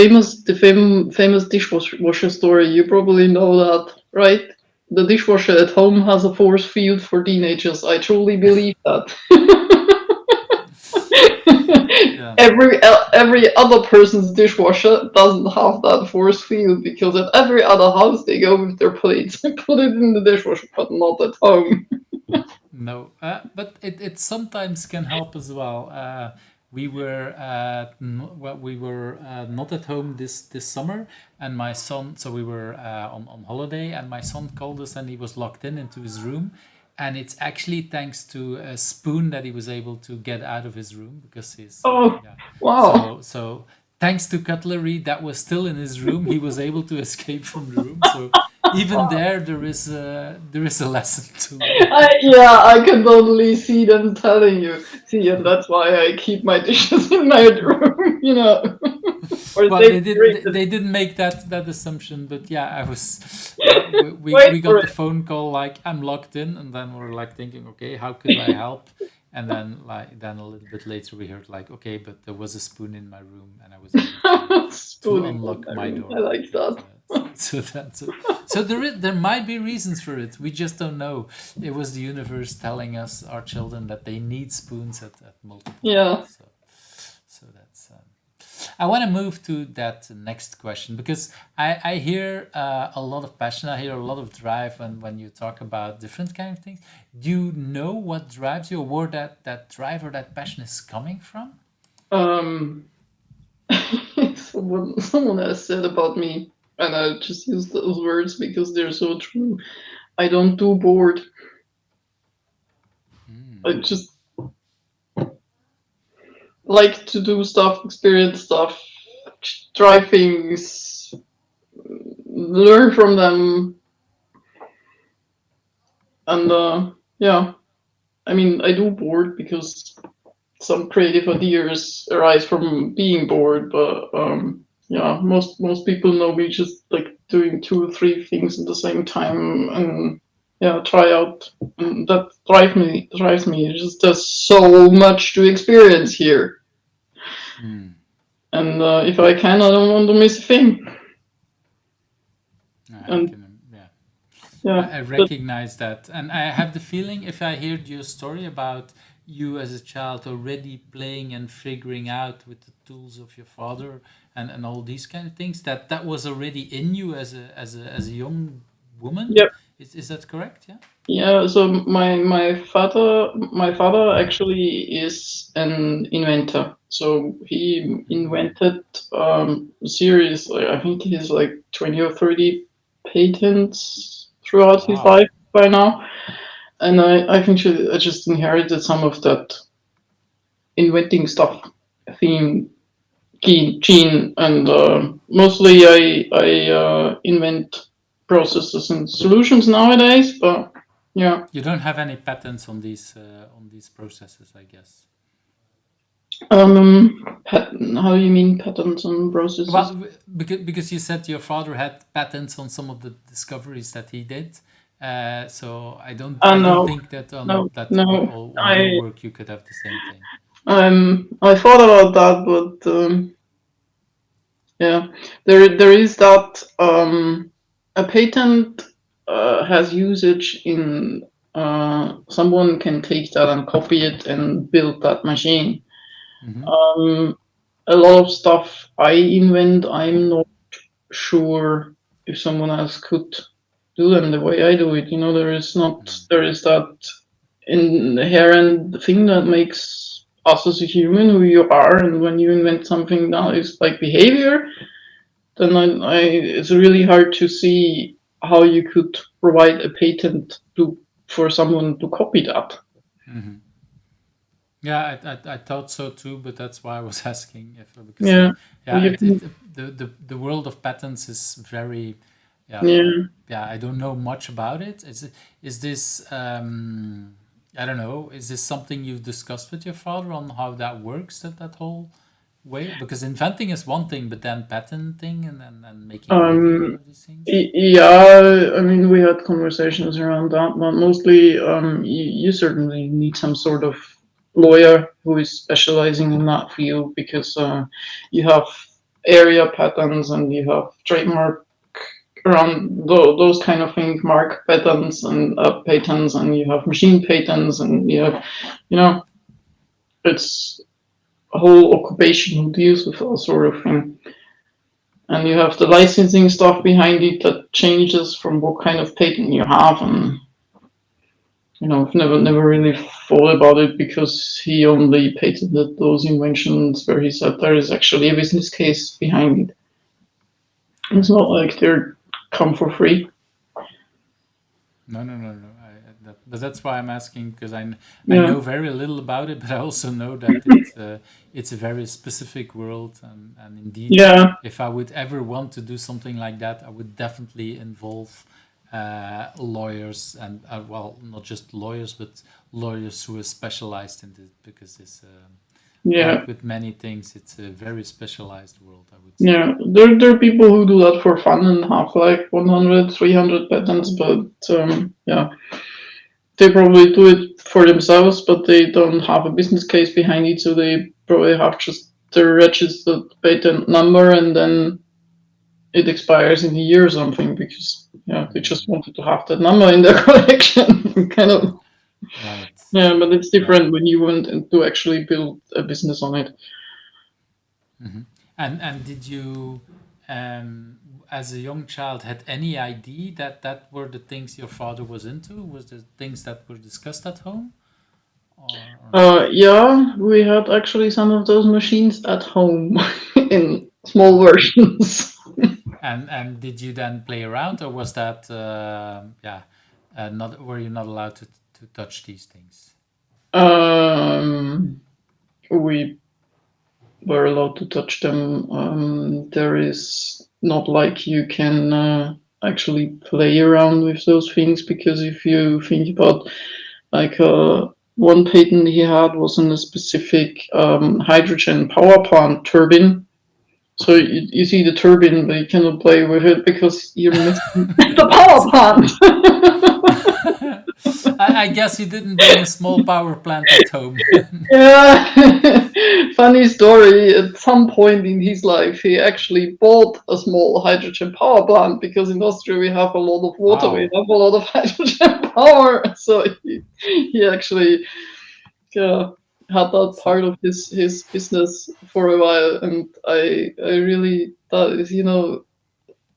famous dishwasher story. You probably know that, right? The dishwasher at home has a force field for teenagers. I truly believe that. yeah. every other person's dishwasher doesn't have that force field because at every other house they go with their plates and put it in the dishwasher, but not at home. No, but it sometimes can help as well. We were not at home this summer, and my son. So we were on holiday, and my son called us, and he was locked into his room, and it's actually thanks to a spoon that he was able to get out of his room because he's Oh, yeah. wow. So thanks to cutlery that was still in his room, he was able to escape from the room. So even there is a lesson to learn. I can totally see them telling you. See, and that's why I keep my dishes in my room, or Well, they they did. create They it. they didn't make that assumption, but yeah, I was. We Wait for got the it. phone call like I'm locked in, and then we're like thinking, okay, how could I help? And then a little bit later we heard like, okay, but there was a spoon in my room, and I was able to Spooning in unlock my my room. I door with like it. that. So there might be reasons for it. We just don't know. It was the universe telling us, our children, that they need spoons at multiple Yeah. levels. So that's. I want to move to that next question because I hear a lot of passion. I hear a lot of drive when you talk about different kind of things. Do you know what drives you, or where that drive or that passion is coming from? Um, someone has said about me, and I just use those words because they're so true. I don't do bored. I just like to do stuff, experience stuff, try things, learn from them, and yeah. I mean, I do bored because some creative ideas arise from being bored, but yeah, most people know me just like doing two or three things at the same time, and yeah, try out. And that drives me. It's just there's so much to experience here, Hmm. and if I can, I don't want to miss a thing. I And can, yeah. yeah, I but recognize that. And I have the feeling, if I heard your story about you as a child already playing and figuring out with the tools of your father and all these kind of things, that was already in you as a young woman. yeah, Is that correct? Yeah. yeah. So my father actually is an inventor. So he invented a series. Like, I think he's like 20 or 30 patents throughout his Wow. life by now. And I think I just inherited some of that inventing stuff theme gene, and mostly I invent processes and solutions nowadays. But yeah. You don't have any patents on these processes, I guess. How do you mean patterns and processes? Well, because you said your father had patents on some of the discoveries that he did, so I don't No, think that no, no. on your I work you could have the same thing. I thought about that, but yeah, there is that a patent has usage in someone can take that and copy it and build that machine. Hmm. Um, a lot of stuff I invent, I'm not sure if someone else could do them the way I do it. There is that inherent thing that makes us as a human who you are, and when you invent something that is like behavior, then it's really hard to see how you could provide a patent to for someone to copy that. Hmm. Yeah, I thought so too, but that's why I was asking if because Yeah, yeah, you can, the world of patents is very yeah yeah. yeah I don't know much about it. Is this I don't know. Is this something you've discussed with your father on how that works, that whole way? Because inventing is one thing, but then patenting and making a living out Um, of these things. yeah, I mean, we had conversations around that, but mostly, you certainly need some sort of lawyer who is specializing in that field because you have area patents and you have trademark around those kind of things, mark patents and patents, and you have machine patents, and you have, you know, it's a whole occupation who deals with all sort of thing. And you have the licensing stuff behind it that changes from what kind of patent you have. And I've never really thought about it because he only patented those inventions where he said there is actually a business case behind it. It's Right. not like they're come for free. No, no, no, no. But that's why I'm asking because I Yeah, know very little about it, but I also know that it's a very specific world, and indeed, yeah, if I would ever want to do something like that, I would definitely involve lawyers and well, not just lawyers, but lawyers who are specialized in this because it's yeah, like with many things, it's a very specialized world, I would say. yeah. There are people who do that for fun and have like 100, 300 patents, but yeah, they probably do it for themselves, but they don't have a business case behind it, so they probably have just the registered patent number, and then it expires in a year or something because yeah, they just Mm, wanted to have that number in their collection. Kind of, right. yeah, but it's Yeah. different when you want to actually build a business on it. Hmm. And did you, as a young child, had any idea that that were the things your father was into? Was the things that were discussed at home, or not? Yeah, we had actually some of those machines at home in small Wow. versions. And did you then play around, or was that yeah, not were you not allowed to touch these things? We were allowed to touch them. There is not like you can actually play around with those things because if you think about like one patent he had was in a specific hydrogen power plant turbine. So you see the turbine, but you cannot play with it because you're missing the power plant. I guess you didn't bring a small power plant at home. Yeah, funny story. At some point in his life, he actually bought a small hydrogen power plant because in Austria we have a lot of water, we Wow. have a lot of hydrogen power. So he actually uh, had that So, part of his business for a while, and I really that is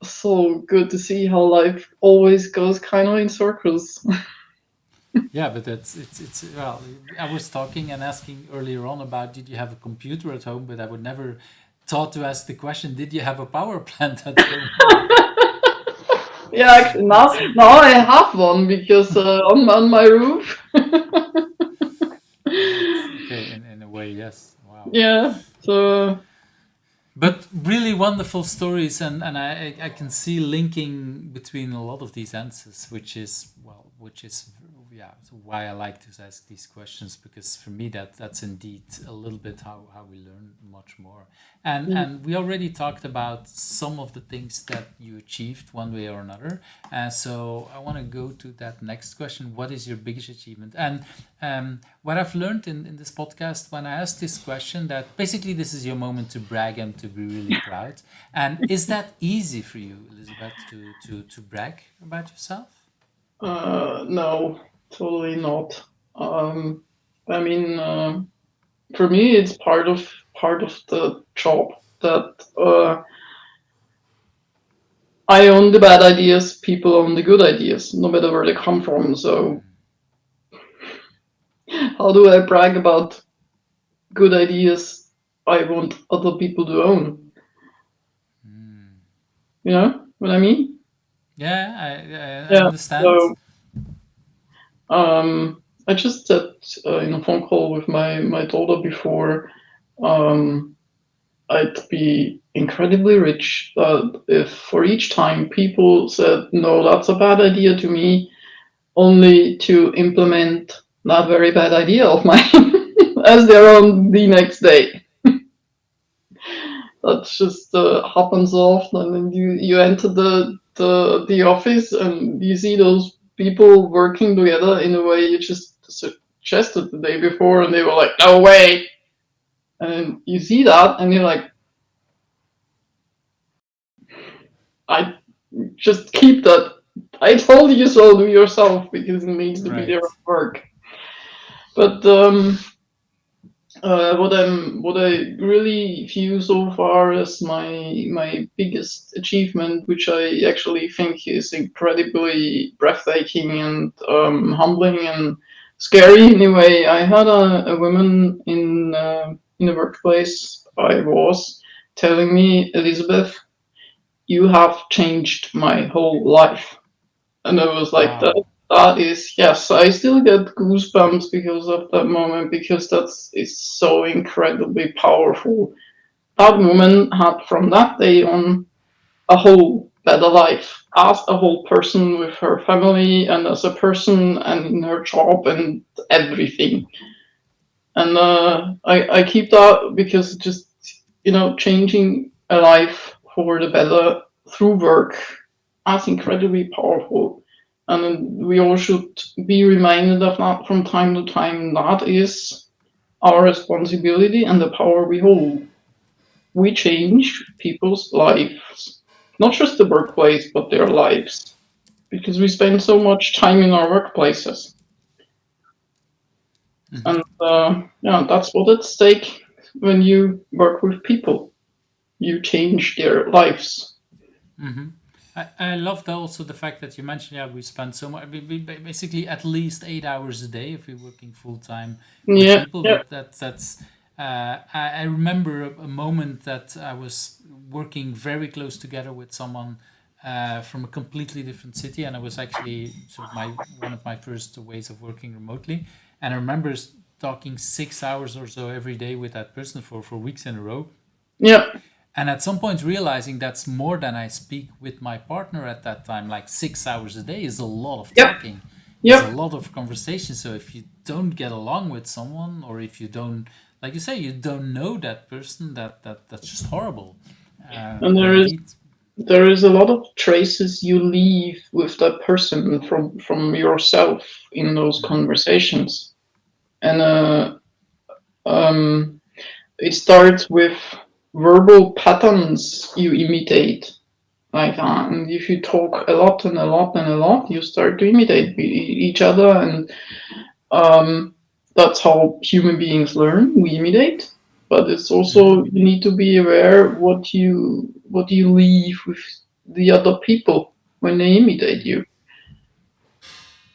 so good to see how life always goes kind of in circles. yeah, but it's well. I was talking and asking earlier on about did you have a computer at home, but I would never thought to ask the question: did you have a power plant at home? Yeah, actually, now That's now I have one because on my roof. right. Okay, in a way, yes. Wow. Yeah. So But really wonderful stories, and I can see linking between a lot of these answers, which is well, which is yeah, so why I like to ask these questions because for me that's indeed a little bit how we learn much more. And we already talked about some of the things that you achieved one way or another. So I want to go to that next question. What is your biggest achievement? And what I've learned in this podcast when I asked this question, that basically this is your moment to brag and to be really proud. And is that easy for you, Elisabeth, to brag about yourself? no, totally not. Um, I mean, for me, it's part of the job that I own the bad ideas, people own the good ideas, no matter where they come from. So how do I brag about good ideas I want other people to own? Mm. You know what I mean? Yeah, I Yeah. understand. So I just said in a phone call with my daughter before, um, I'd be incredibly rich if for each time people said, no, that's a bad idea to me, only to implement that very bad idea of mine as their own the next day. That just happens often, and you enter the office and you see those people working together in a way you just suggested the day before, and they were like, "No way!" And you see that, and you're like, "I just keep that. I told you so. Do yourself because it needs to be their Right. work." But what I really view so far as my biggest achievement, which I actually think is incredibly breathtaking and humbling and scary in a way. I had a woman in the workplace I was telling me, Elisabeth, you have changed my whole life. And I was like, Wow. that is, yes, I still get goosebumps because of that moment, because that's is so incredibly powerful. That woman had from that day on a whole better life as a whole person with her family and as a person and in her job and everything. And I keep that because just, changing a life for the better through work, that's incredibly powerful. And we all should be reminded of that from time to time. That is our responsibility and the power we hold. We change people's lives, not just the workplace, but their lives, because we spend so much time in our workplaces. Hmm. And yeah, that's what at stake when you work with people. You change their lives. Hmm. I love also the fact that you mentioned, yeah, we spend so much, basically at least 8 hours a day if we're working full time with Yeah, people. yeah, But I remember a moment that I was working very close together with someone from a completely different city, and it was actually sort of my one of my first ways of working remotely. And I remember talking 6 hours or so every day with that person for weeks in a row, yeah, and at some point realizing that's more than I speak with my partner at that time. Like 6 hours a day is a lot of yeah, talking, is a yeah. lot of conversation. So if you don't get along with someone, or if you don't, like you say, you don't know that person, that's just horrible. And And indeed. there is a lot of traces you leave with that person from yourself in those Mhm. conversations. And um, it starts with verbal patterns you imitate. Like, and if you talk a lot and a lot and a lot, you start to imitate each other, and um, that's how human beings learn. We imitate, but it's Mhm. also you need to be aware what you leave with the other people when they imitate Mhm. you.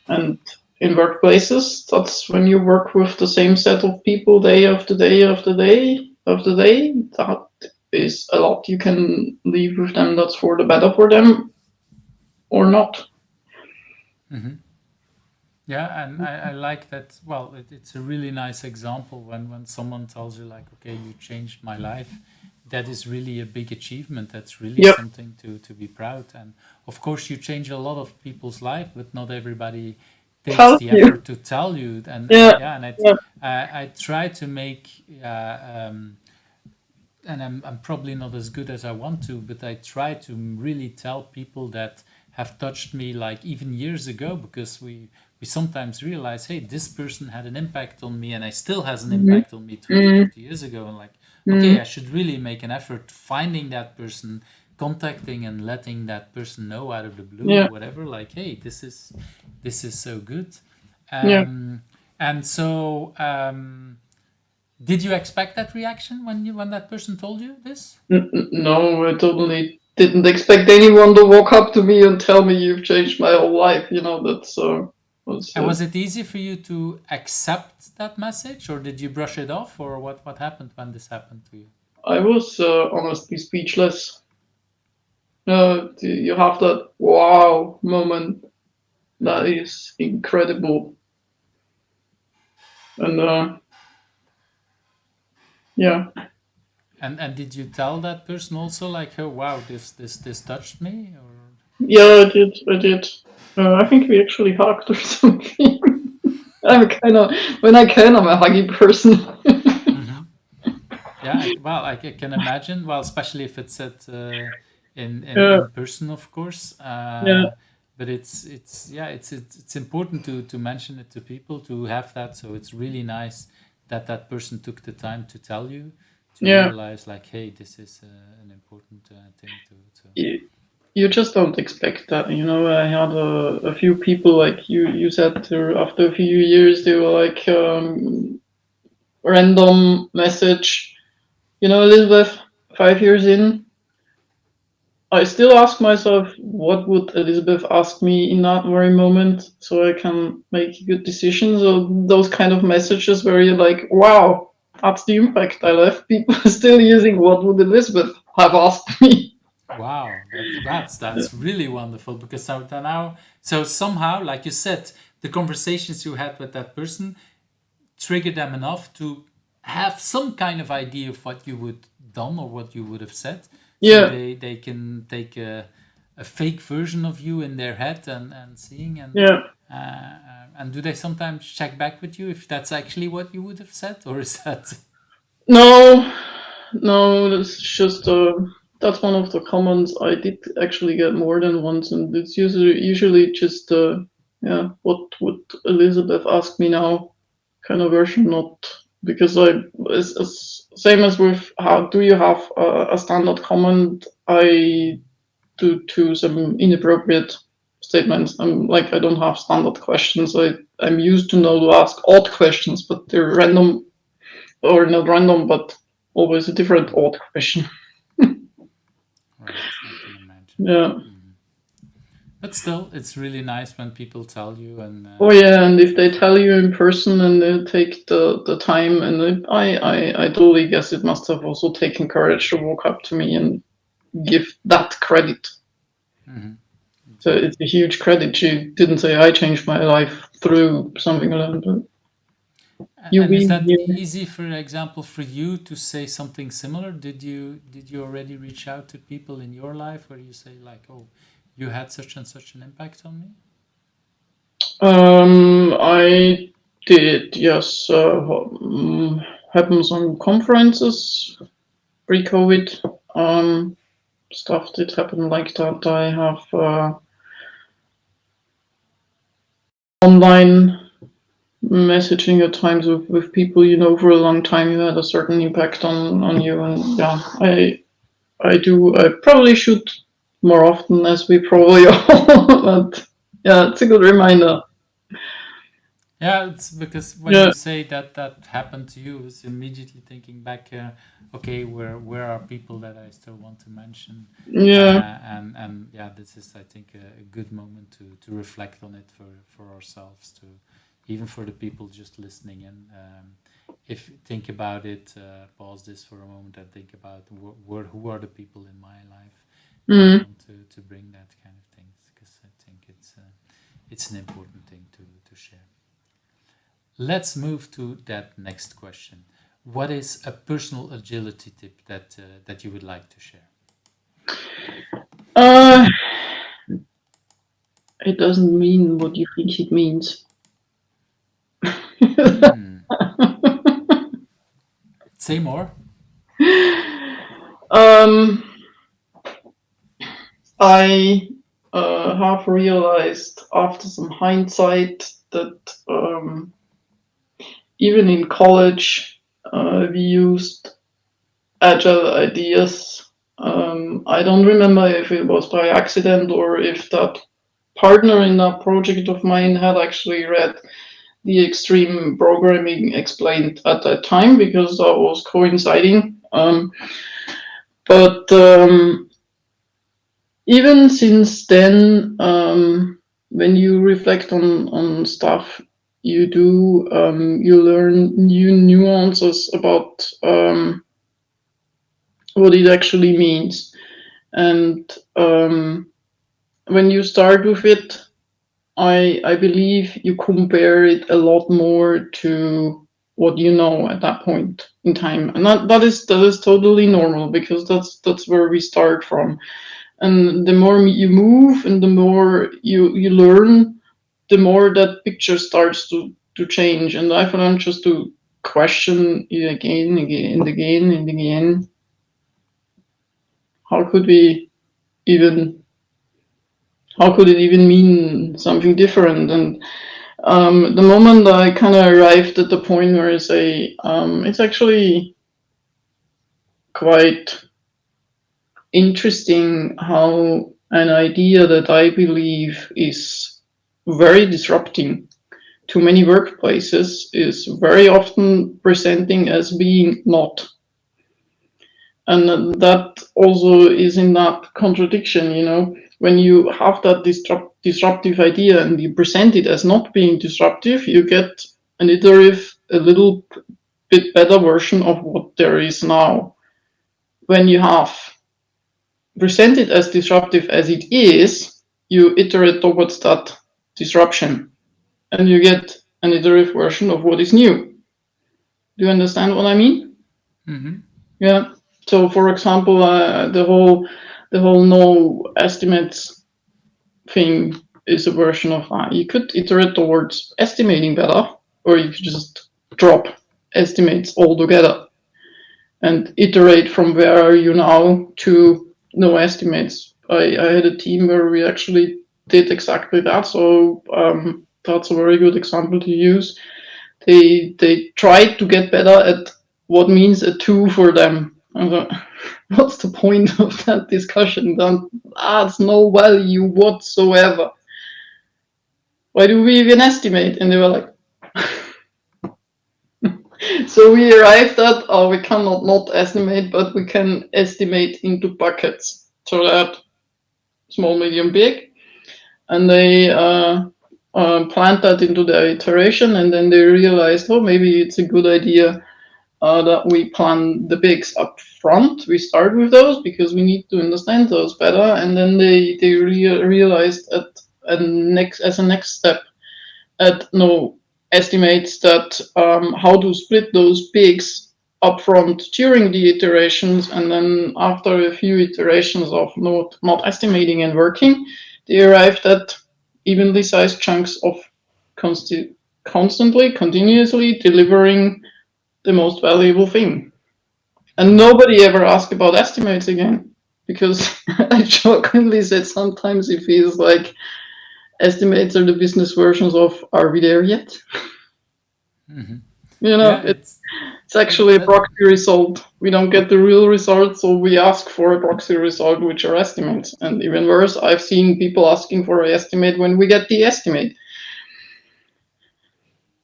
And in workplaces, that's when you work with the same set of people day after day after day after day. That is a lot you can leave with them. That's for the better for them or not. Mhm. Yeah, and I like that. Well, it's a really nice example when someone tells you, like, okay, you changed my life. That is really a big achievement. That's really Yep. something to be proud. And of course, you change a lot of people's life, but not everybody takes Tell the you. effort to tell you. And Yeah. yeah, and Yeah. I try to make. And I'm probably not as good as I want to, but I try to really tell people that have touched me, like even years ago, because we sometimes realize, hey, this person had an impact on me, and I still has an Mm-hmm. impact on me 20, Mm-hmm. 30 years ago. And like, Mm-hmm. okay, I should really make an effort finding that person, contacting and letting that person know out of the blue, Yeah. whatever, like, hey, this is so good. Yeah. um, and so did you expect that reaction when that person told you this? No, I totally didn't expect anyone to walk up to me and tell me you've changed my whole life. That's was And was it easy for you to accept that message, or did you brush it off, or what happened when this happened to you? I was honestly speechless. You have that wow moment. That Hmm. is incredible. And yeah. And did you tell that person also, like, oh wow, this touched me, or? Yeah, I did. I think we actually hugged or something. I'm kind of, when I can, I'm a huggy person. Hmm. Yeah, well, I can imagine. Well, especially if it's at Yeah, in person, of course. yeah, But it's yeah, it's important to mention it to people, to have that. So it's really nice that that person took the time to tell you, to yeah. realize like, hey, this is an important thing to. You just don't expect that, I had a few people, like you said, after a few years, they were like, random message, Elisabeth, 5 years in, I still ask myself, what would Elisabeth ask me in that very moment so I can make good decisions? Or those kind of messages where you're like, wow, that's the impact I left. People are still using what would Elisabeth have asked me. Wow, that's really wonderful, because so somehow, like you said, the conversations you had with that person triggered them enough to have some kind of idea of what you would done or what you would have said, so Yeah, they can take a fake version of you in their head and seeing, yeah. and do they sometimes check back with you if that's actually what you would have said, or is that? No, no, that's one of the comments I did actually get more than once, and it's usually just yeah, what would Elisabeth ask me now kind of version, not because it's same as with how do you have a standard comment. I do to some inappropriate statements. I'm like, I don't have standard questions. I'm used to know to ask odd questions, but they're random, or not random, but always a different odd question. Right, I can imagine. Yeah. Mhm. But still, it's really nice when people tell you, Oh yeah, and if it's they tell you in person and they take the time, and I totally guess it must have also taken courage to walk up to me and give that credit. Mhm, So it's exactly. a huge credit. She didn't say I changed my life through something like that. But you And is being that here. easy, for example, for you to say something similar? Did you already reach out to people in your life where you say like, oh, you had such and such an impact on me? I did, yes. Happens on conferences pre-COVID. Stuff did happen like that. I have online messaging at times with people for a long time who had a certain impact on you, and yeah, I do. I probably should more often, as we probably all. But yeah, it's a good reminder. Yeah, it's because when Yeah, you say that that happened to you, it's immediately thinking back. Okay, where are people that I still want to mention? yeah. And yeah, this is, I think, a good moment to reflect on it for ourselves, to even for the people just listening in. If think about it, pause this for a moment and think about who are the people in my life that I Mm. want to bring that kind of things, because I think it's an important thing to share. Let's move to that next question. What is a personal agility tip that you would like to share? Uh, it doesn't mean what you think it means. Hmm. Say more. um, I have realized after some hindsight that even in college we used agile ideas. I don't remember if it was by accident or if that partner in that project of mine had actually read the extreme programming explained at that time, because that was coinciding. But even since then, when you reflect on stuff you do, you learn new nuances about what it actually means. And when you start with it, I believe you compare it a lot more to what you know at that point in time, and that is totally normal, because that's where we start from. And the more you move and the more you learn, the more that picture starts to change. And I've learned just to question it again, again, and again, and again. How could we even? How could it even mean something different? And the moment I kind of arrived at the point where I say, it's actually quite interesting how an idea that I believe is very disrupting to many workplaces is very often presenting as being not. And that also is in that contradiction, when you have that disruptive idea and you present it as not being disruptive, you get an iterative, a little bit better version of what there is now. When you have presented as disruptive as it is, you iterate towards that disruption and you get an iterative version of what is new. Do you understand what I mean? Mm-hmm. Yeah. So, for example, the whole no estimates thing is a version of that. You could iterate towards estimating better, or you could just drop estimates altogether and iterate from where are you now to no estimates. I had a team where we actually did exactly that. So that's a very good example to use. They tried to get better at what means a two for them. What's the point of that discussion? That adds no value whatsoever. Why do we even estimate? And they were like, so we arrived at, we cannot not estimate, but we can estimate into buckets. So that small, medium, big. And they planned that into their iteration, and then they realized, oh, maybe it's a good idea that we plan the bigs up front. We start with those because we need to understand those better, and then they realized as a next step at no estimates that how to split those bigs upfront during the iterations, and then after a few iterations of not estimating and working, they arrived at evenly sized chunks of constantly, continuously delivering the most valuable thing. And nobody ever asked about estimates again, because I jokingly said sometimes it feels like estimates are the business versions of "Are we there yet?" Mm-hmm. It's actually a That. proxy result. We don't get the real result, so we ask for a proxy result, which are estimates. And even worse, I've seen people asking for an estimate when we get the estimate.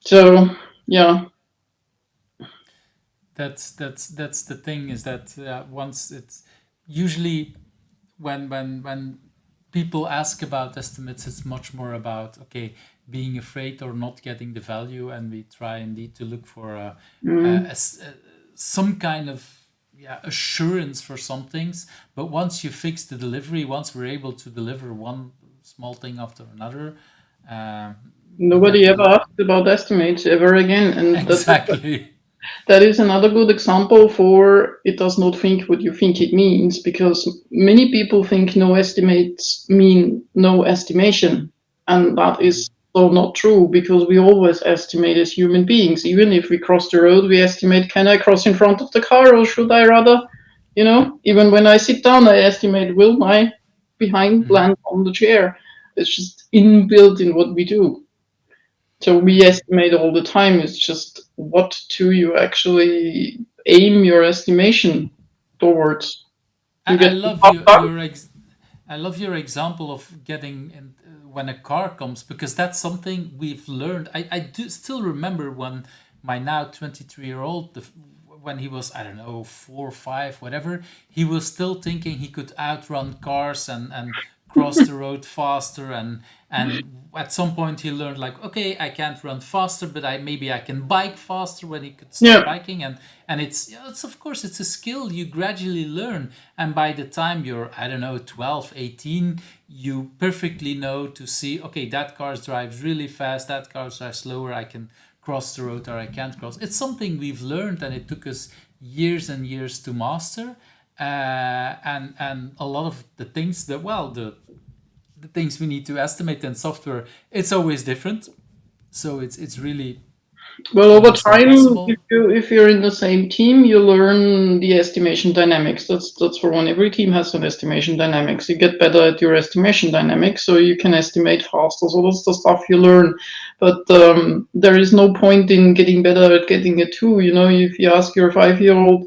So yeah. That's the thing, is that once it's usually when people ask about estimates, it's much more about, okay, being afraid or not getting the value, and we try indeed to look for some kind of assurance for some things. But once you fix the delivery, once we're able to deliver one small thing after another, we get Nobody ever the asked about estimates ever again, and exactly. that is another good example for it does not think what you think it means, because many people think no estimates mean no estimation. And that is so not true, because we always estimate as human beings. Even if we cross the road, we estimate, can I cross in front of the car, or should I rather, even when I sit down, I estimate, will my behind Mhm. land on the chair? It's just inbuilt in what we do. So we estimate all the time. It's just what do you actually aim your estimation towards? You I get love done? I love your example of getting in, when a car comes, because that's something we've learned. I do still remember when my now 23-year-old, when he was, I don't know, 4 or 5, whatever, he was still thinking he could outrun cars and cross the road faster, and at some point he learned, like, okay, I can't run faster, but maybe I can bike faster, when he could start Yeah, biking. And it's of course it's a skill you gradually learn, and by the time you're, I don't know, 12, 18, you perfectly know to see, okay, that car drives really fast, that car drives slower, I can cross the road or I can't cross. It's something we've learned, and it took us years and years to master. And a lot of the things that, well, the things we need to estimate in software, it's always different. So it's really Well, over almost time, impossible. if you're in the same team, you learn the estimation dynamics. That's for one. Every team has an estimation dynamics. You get better at your estimation dynamics, so you can estimate faster. So that's the stuff you learn. But there is no point in getting better at getting a 2. You know, if you ask your 5-year-old,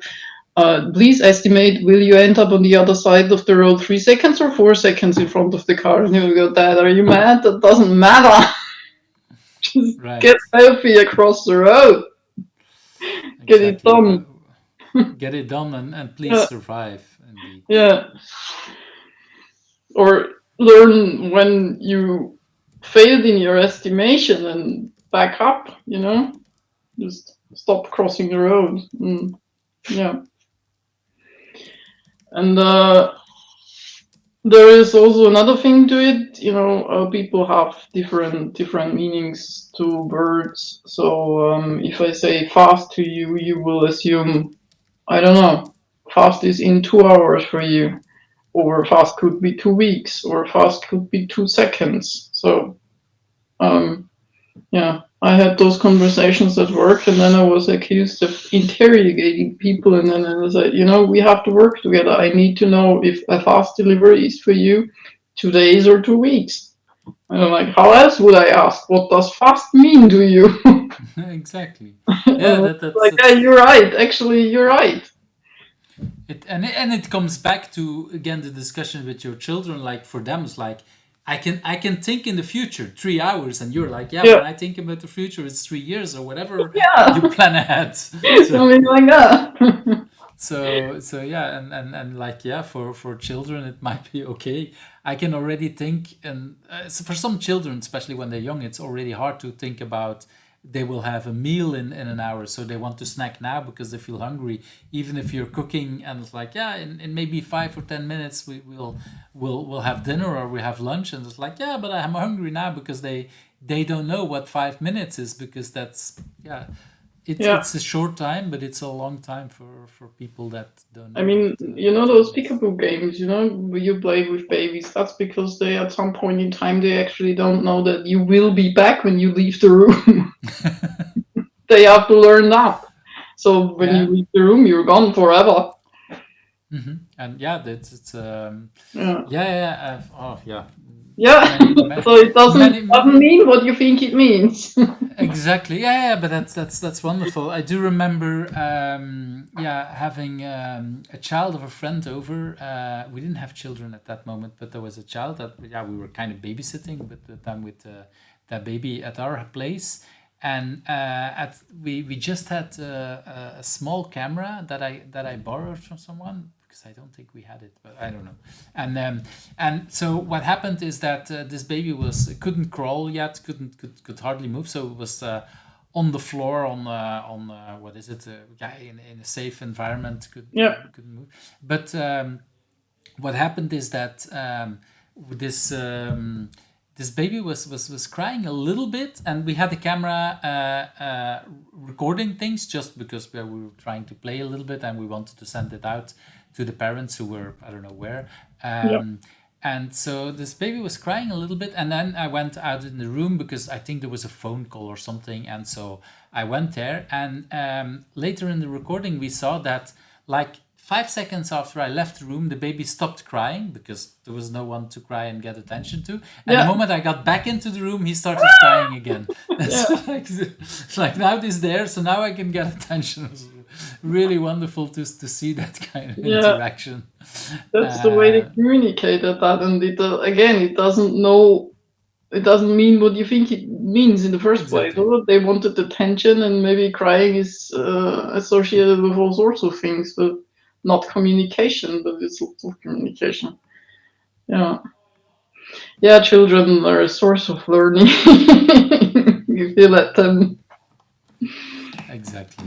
please estimate, will you end up on the other side of the road 3 seconds or 4 seconds in front of the car? And he'll go, Dad, are you mad? That doesn't matter. Just Right. get healthy across the road. Get it Exactly. done. Get it done, and please Yeah. survive, indeed. Yeah. Or learn when you failed in your estimation and back up, you know? Just stop crossing the road. Yeah. And there is also another thing to it, you know, people have different meanings to words. So if I say fast to you, you will assume, I don't know, fast is in 2 hours for you, or fast could be 2 weeks, or fast could be 2 seconds. So yeah, I had those conversations at work, and then I was accused of interrogating people, and then I was like, you know, we have to work together. I need to know if a fast delivery is for you 2 days or 2 weeks. And I'm like, how else would I ask? What does fast mean to you? Exactly. Yeah, Like, yeah, you're right. Actually, you're right. And it comes back to, again, the discussion with your children. Like, for them, it's like, I can think in the future 3 hours, and you're like, yeah, Yeah. when I think about the future, it's 3 years or whatever Yeah. you plan ahead. Something like that. So yeah, and like, yeah, for children it might be okay. I can already think, and so for some children, especially when they're young, it's already hard to think about they will have a meal in an hour, so they want to snack now because they feel hungry, even if you're cooking and it's like, yeah, in maybe 5 or 10 minutes we'll have dinner or we have lunch, and it's like, yeah, but I'm hungry now, because they don't know what 5 minutes is, because that's, yeah, Yeah. it's a short time, but it's a long time for people that don't know. I mean, what, you know what those time is. peekaboo games, you know, where you play with babies. That's because they, at some point in time, they actually don't know that you will be back when you leave the room. They have to learn that. So when you Yeah. leave the room, you're gone forever. And yeah, it's Yeah. yeah. Oh yeah. Yeah. Many, So it many, doesn't mean what you think it means. exactly. Yeah, but that's wonderful. I do remember, yeah, having a child of a friend over. We didn't have children at that moment, but there was a child that, yeah, we were kind of babysitting, but the time with that baby at our place. And we just had a small camera that I borrowed from someone, because I don't think we had it, but I don't know. And so what happened is that this baby couldn't crawl yet, could hardly move, so it was on the floor on what is it? Yeah, in a safe environment, Yeah. couldn't move. But what happened is that this. This baby was crying a little bit, and we had the camera recording things, just because we were trying to play a little bit, and we wanted to send it out to the parents who were, I don't know where. Yeah. And so this baby was crying a little bit, and then I went out in the room because I think there was a phone call or something, and so I went there, and later in the recording we saw that, like, 5 seconds after I left the room, the baby stopped crying because there was no one to cry and get attention to. And Yeah. the moment I got back into the room, he started crying again. Yeah. So it's like, now this there, so now I can get attention. It was really wonderful to see that kind of Yeah. interaction. That's the way they communicated that, and again, it doesn't know. It doesn't mean what you think it means in the first place. Exactly. They wanted attention, and maybe crying is associated with all sorts of things, but not communication, but it's lots of communication. Yeah. Yeah, children are a source of learning. If you let them. Exactly.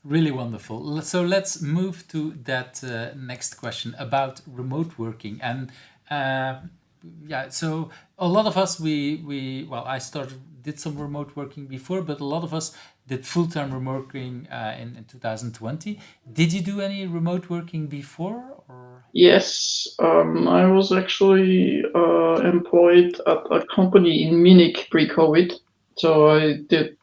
Really wonderful. So let's move to that next question about remote working. And yeah, so a lot of us, well, I started did some remote working before, but a lot of us did full-time remote working in 2020. Did you do any remote working before? Or? Yes, I was actually employed at a company in Munich pre-COVID. So I did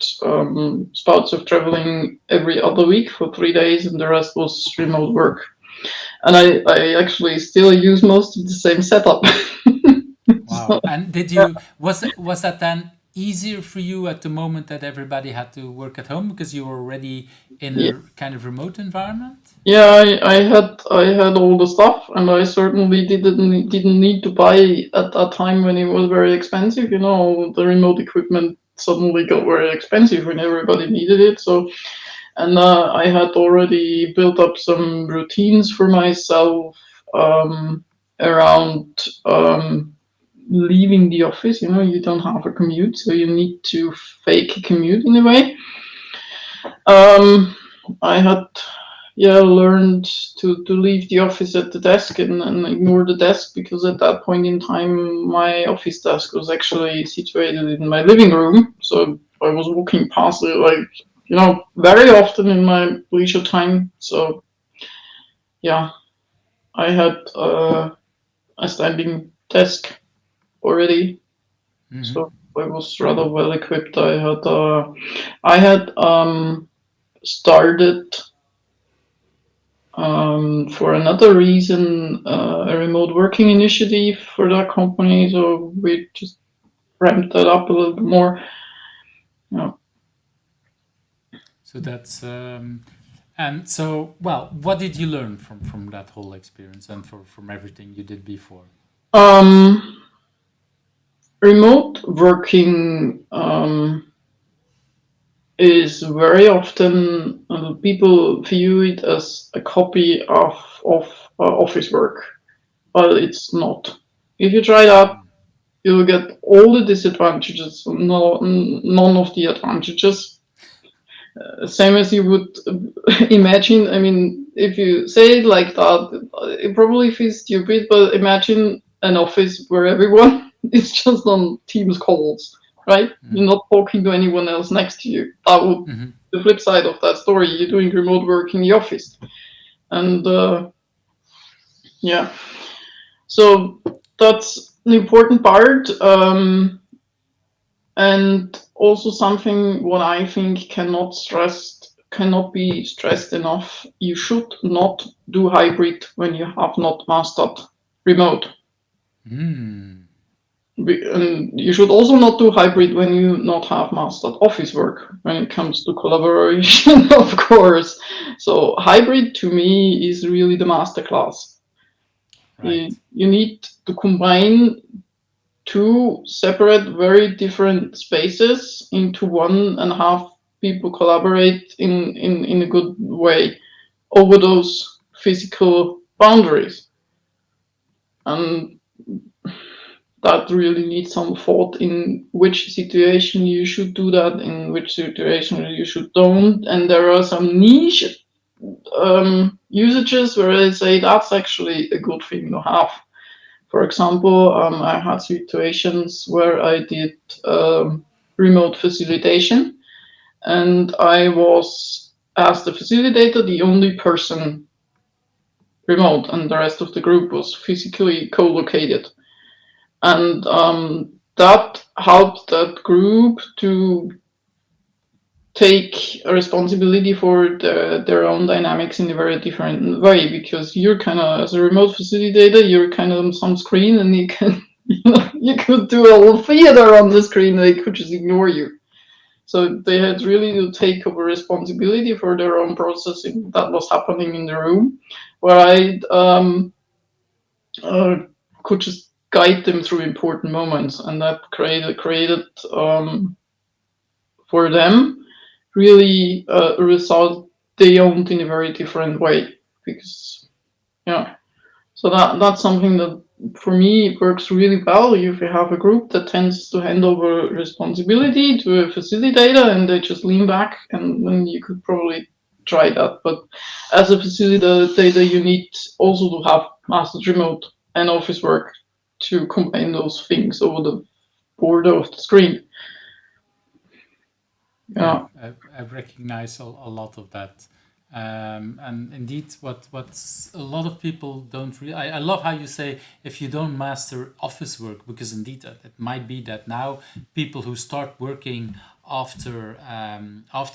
spouts of traveling every other week for 3 days, and the rest was remote work. And I actually still use most of the same setup. Wow. And did you was that then easier for you at the moment that everybody had to work at home because you were already in Yeah, a kind of remote environment? yeah, I had all the stuff, and I certainly didn't need to buy at that time when it was very expensive. You know, the remote equipment suddenly got very expensive when everybody needed it. So, and I had already built up some routines for myself around leaving the office. You know, you don't have a commute, so you need to fake a commute in a way. I had learned to leave the office at the desk and ignore the desk, because at that point in time my office desk was actually situated in my living room. So I was walking past it, like, very often in my leisure time. So yeah, I had a standing desk already. Mm-hmm. So I was rather well equipped. I had started for another reason, a remote working initiative for that company. So we just ramped that up a little bit more. Yeah. So that's and so well, what did you learn from that whole experience and from everything you did before? Um, Remote working is very often, people view it as a copy of office work, but it's not. If you try that, you'll get all the disadvantages, none of the advantages. Same as you would imagine. I mean, if you say it like that, it probably feels stupid, but imagine an office where everyone is just on Teams calls, right? You're not talking to anyone else next to you. That would Mm-hmm. the flip side of that story. You're doing remote work in the office, and yeah, so that's an important part. And also something what I think cannot be stressed enough. You should not do hybrid when you have not mastered remote. Mm. And you should also not do hybrid when you not have mastered office work when it comes to collaboration, of course. So hybrid to me is really the master class. Right. You need to combine two separate, very different spaces into one, and have people collaborate in a good way over those physical boundaries. And that really needs some thought in which situation you should do that, in which situation you should don't. And there are some niche usages where I say that's actually a good thing to have. For example, I had situations where I did remote facilitation, and I was, as the facilitator, the only person remote, and the rest of the group was physically co-located. And that helped that group to take a responsibility for their own dynamics in a very different way, because you're kind of, as a remote facilitator, you're kind of on some screen, and you can you could do a whole theater on the screen. They could just ignore you. So they had really to take over responsibility for their own processing that was happening in the room, where I uh, could just guide them through important moments, and that created for them really a result they owned in a very different way. Because yeah, so that's something that for me works really well. If you have a group that tends to hand over responsibility to a facilitator and they just lean back, and then you could probably try that. But as a facilitator, you need also to have mastered remote and office work to combine those things over the border of the screen. Yeah, Yeah. I recognize a lot of that. And indeed, what's a lot of people don't really. I love how you say if you don't master office work, because indeed it might be that now people who start working after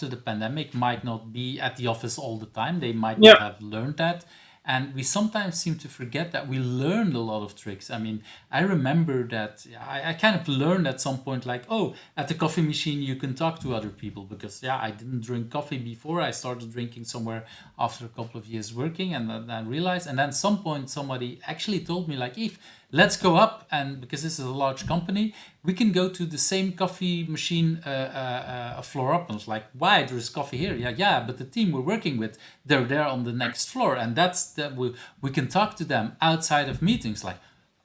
the pandemic might not be at the office all the time. They might not Yeah. have learned that. And we sometimes seem to forget that we learned a lot of tricks. I mean, I remember that I kind of learned at some point, like, oh, at the coffee machine, you can talk to other people because, yeah, I didn't drink coffee before. I started drinking somewhere after a couple of years working. And then I realized, and then some point, somebody actually told me, like, Eve, let's go up. And because this is a large company, we can go to the same coffee machine a floor up. And I was like, why? There's coffee here. Yeah, but the team we're working with, they're there on the next floor. And that's that we can talk to them outside of meetings. Like,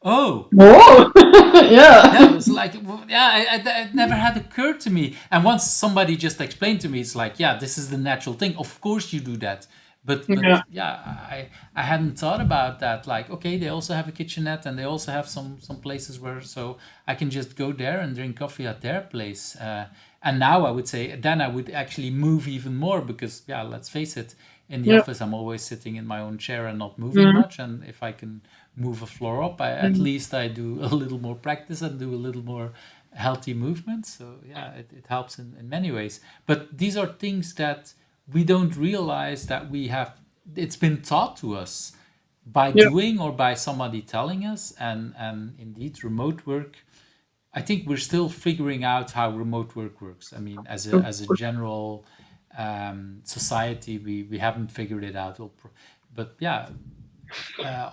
oh, Whoa. okay. Yeah, it Yeah. was like, yeah, it never had occurred to me. And once somebody just explained to me, it's like, yeah, this is the natural thing. Of course you do that. But Yeah. yeah, I hadn't thought about that. Like, okay, they also have a kitchenette and they also have some places where so I can just go there and drink coffee at their place. And now I would say then I would actually move even more because yeah, let's face it, in the Yeah. office I'm always sitting in my own chair and not moving Mm. much. And if I can move a floor up, at least I do a little more practice and do a little more healthy movement. So yeah, it helps in many ways. But these are things that we don't realize that we have. It's been taught to us by Yeah. doing or by somebody telling us. And indeed, remote work. I think we're still figuring out how remote work works. I mean, as a general society, we haven't figured it out. But yeah,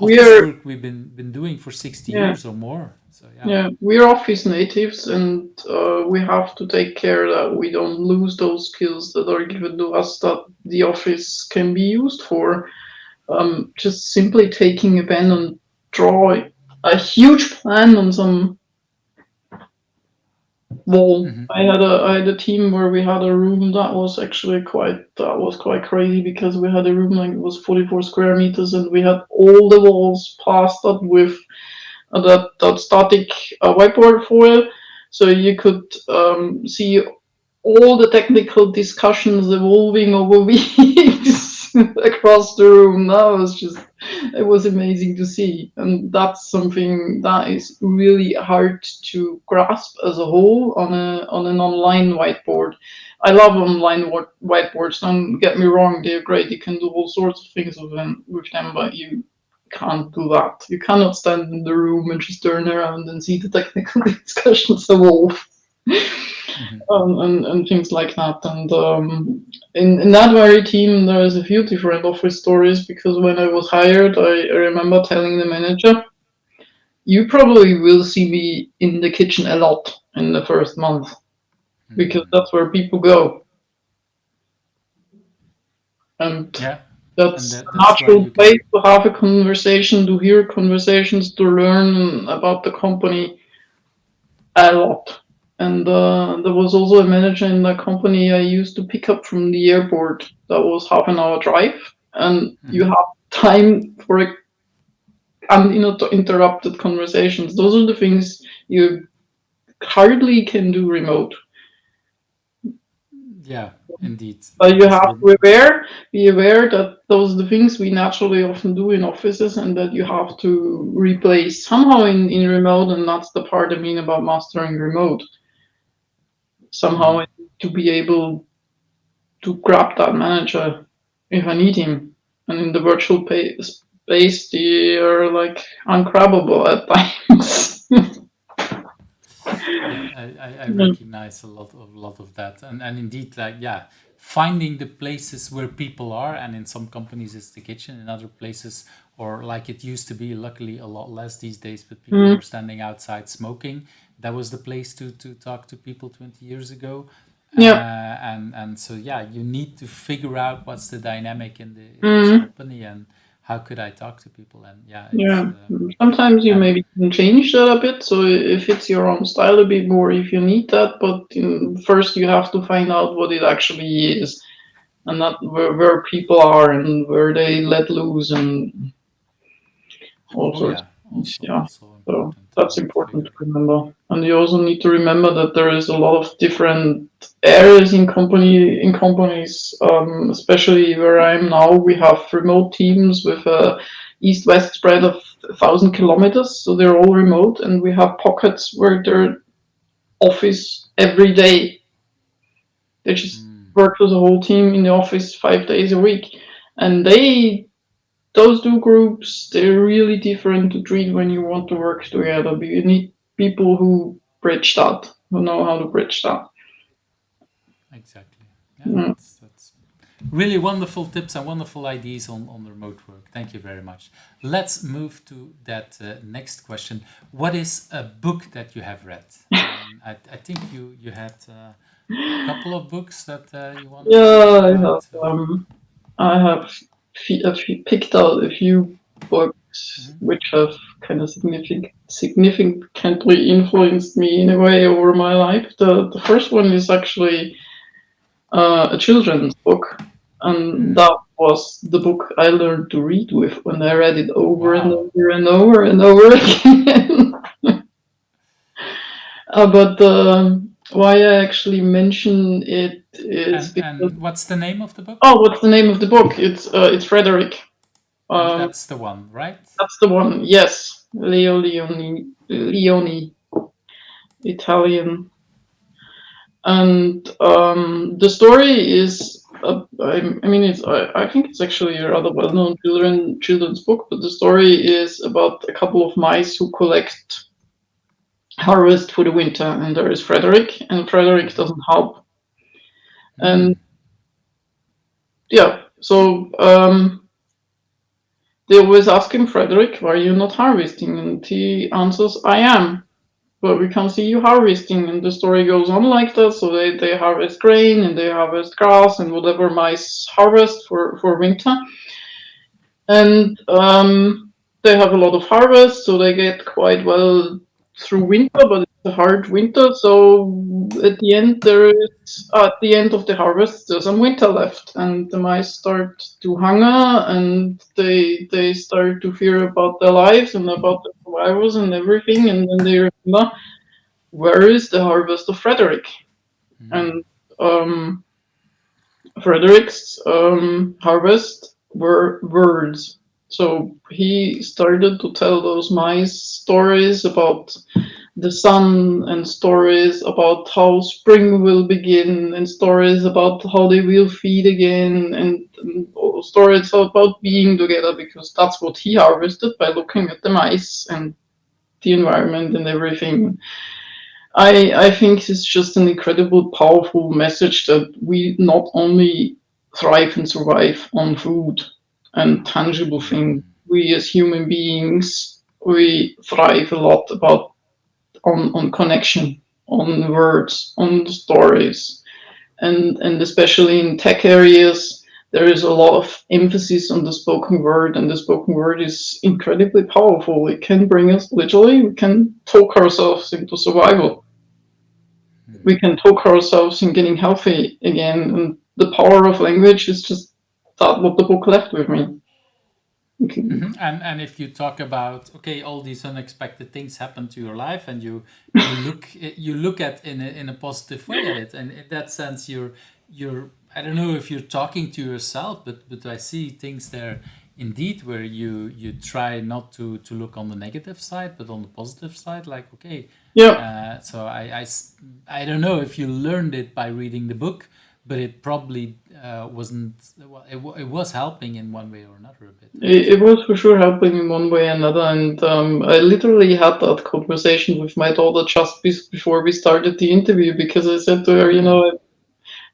office We're work we've been doing for 60 yeah. years or more. So yeah. Yeah, we're office natives, and we have to take care that we don't lose those skills that are given to us that the office can be used for. Just simply taking a pen and draw a huge plan on some wall. Hmm. I had a team where we had a room that was actually quite crazy because we had a room like it was 44 square meters, and we had all the walls plastered with that static whiteboard foil, so you could see all the technical discussions evolving over weeks across the room. It was amazing to see, and that's something that is really hard to grasp as a whole on an online whiteboard. I love online whiteboards. Don't get me wrong; they're great. You can do all sorts of things with them, but you can't do that. You cannot stand in the room and just turn around and see the technical discussions evolve. Hmm. And things like that. And in that very team, there's a few different office stories because when I was hired, I remember telling the manager, "You probably will see me in the kitchen a lot in the first month because Hmm. that's where people go, and Yeah, and that's a that's where natural you place can. to have a conversation, to hear conversations, to learn about the company a lot." And there was also a manager in that company I used to pick up from the airport. That was half an hour drive, and you Hmm. have time for uninterrupted conversations. Those are the things you hardly can do remote. Yeah, indeed, But you because have with to be aware that those are the things we naturally often do in offices, and that you have to replace somehow in remote. And that's the part I mean about mastering remote. Somehow mhm. I need to be able to grab that manager if I need him. And in the virtual space, they are like ungrabbable at times. Yeah, I recognize a lot of that, and indeed, like yeah, finding the places where people are, and in some companies it's the kitchen, in other places, or like it used to be, luckily a lot less these days, but people Mm, were standing outside smoking. That was the place to talk to people 20 years ago, yeah. and so yeah, you need to figure out what's the dynamic in this Mm, company and how could I talk to people, and yeah, it's yeah. Sometimes you and maybe can change that a bit, so it fits your own style a bit more if you need that. But first, you have to find out what it actually is, and not where people are and where they let loose and all oh sorts of yeah, things. also Yeah. So important that's to important figure to out. remember. And you also need to remember that there is a lot of different areas in companies, especially where I am now. We have remote teams with a east-west spread of 1,000 kilometers, so they're all remote, and we have pockets where they're office every day. They just work with the whole team in the office 5 days a week, and those two groups, they're really different to treat when you want to work together. But you need people who bridge that, who know how to bridge that. Exactly. Yeah, Yeah. that's really wonderful tips and wonderful ideas on remote work. Thank you very much. Let's move to that next question. What is a book that you have read? And I think you had a couple of books that you wanted to talk Yeah, about. I have picked out a few books which have kind of significantly influenced me in a way over my life. The first one is actually a children's book, and that was the book I learned to read with when I read it over and Wow. over and over and over again. But why I actually mention it is because And what's the name of the book? what's the name of the book? It's Frederick. And Um, that's the one, right? that's the one. Yes, Leone, Italian, and the story is. I mean, I think it's actually a rather well-known children's book, but the story is about a couple of mice who collect harvest for the winter, and there is Frederick, and Frederick doesn't help, and yeah, so they always ask him, Frederick, why are you not harvesting? And he answers, I am, but we can't see you harvesting. And the story goes on like that. So they harvest grain and they harvest grass and whatever mice harvest for winter. And they have a lot of harvest, so they get quite well through winter, but it's a hard winter. So at the end, at the end of the harvest, there's some winter left, and the mice start to hunger, and they start to fear about their lives and about the survivors and everything, and then they remember, where is the harvest of Frederick? And um, Frederick's harvest were words. So he started to tell those mice stories about the sun and stories about how spring will begin and stories about how they will feed again and stories about being together because that's what he harvested by looking at the mice and the environment and everything. I think it's just an incredible, powerful message that we not only thrive and survive on food and tangible things. We as human beings, we thrive a lot about on connection, on words, on stories, and especially in tech areas. There is a lot of emphasis on the spoken word, and the spoken word is incredibly powerful. It can bring us literally, we can talk ourselves into survival, we can talk ourselves in getting healthy again. And the power of language is just that what the book left with me. And if you talk about, okay, all these unexpected things happen to your life, and you look at in a positive way at it, and in that sense you're I don't know if you're talking to yourself, but I see things there indeed where you try not to look on the negative side but on the positive side, like, okay, Yeah, so I don't know if you learned it by reading the book, but it probably wasn't, well, it was helping in one way or another a bit, I would it say. was for sure helping in one way or another. And I literally had that conversation with my daughter just before we started the interview because I said to her,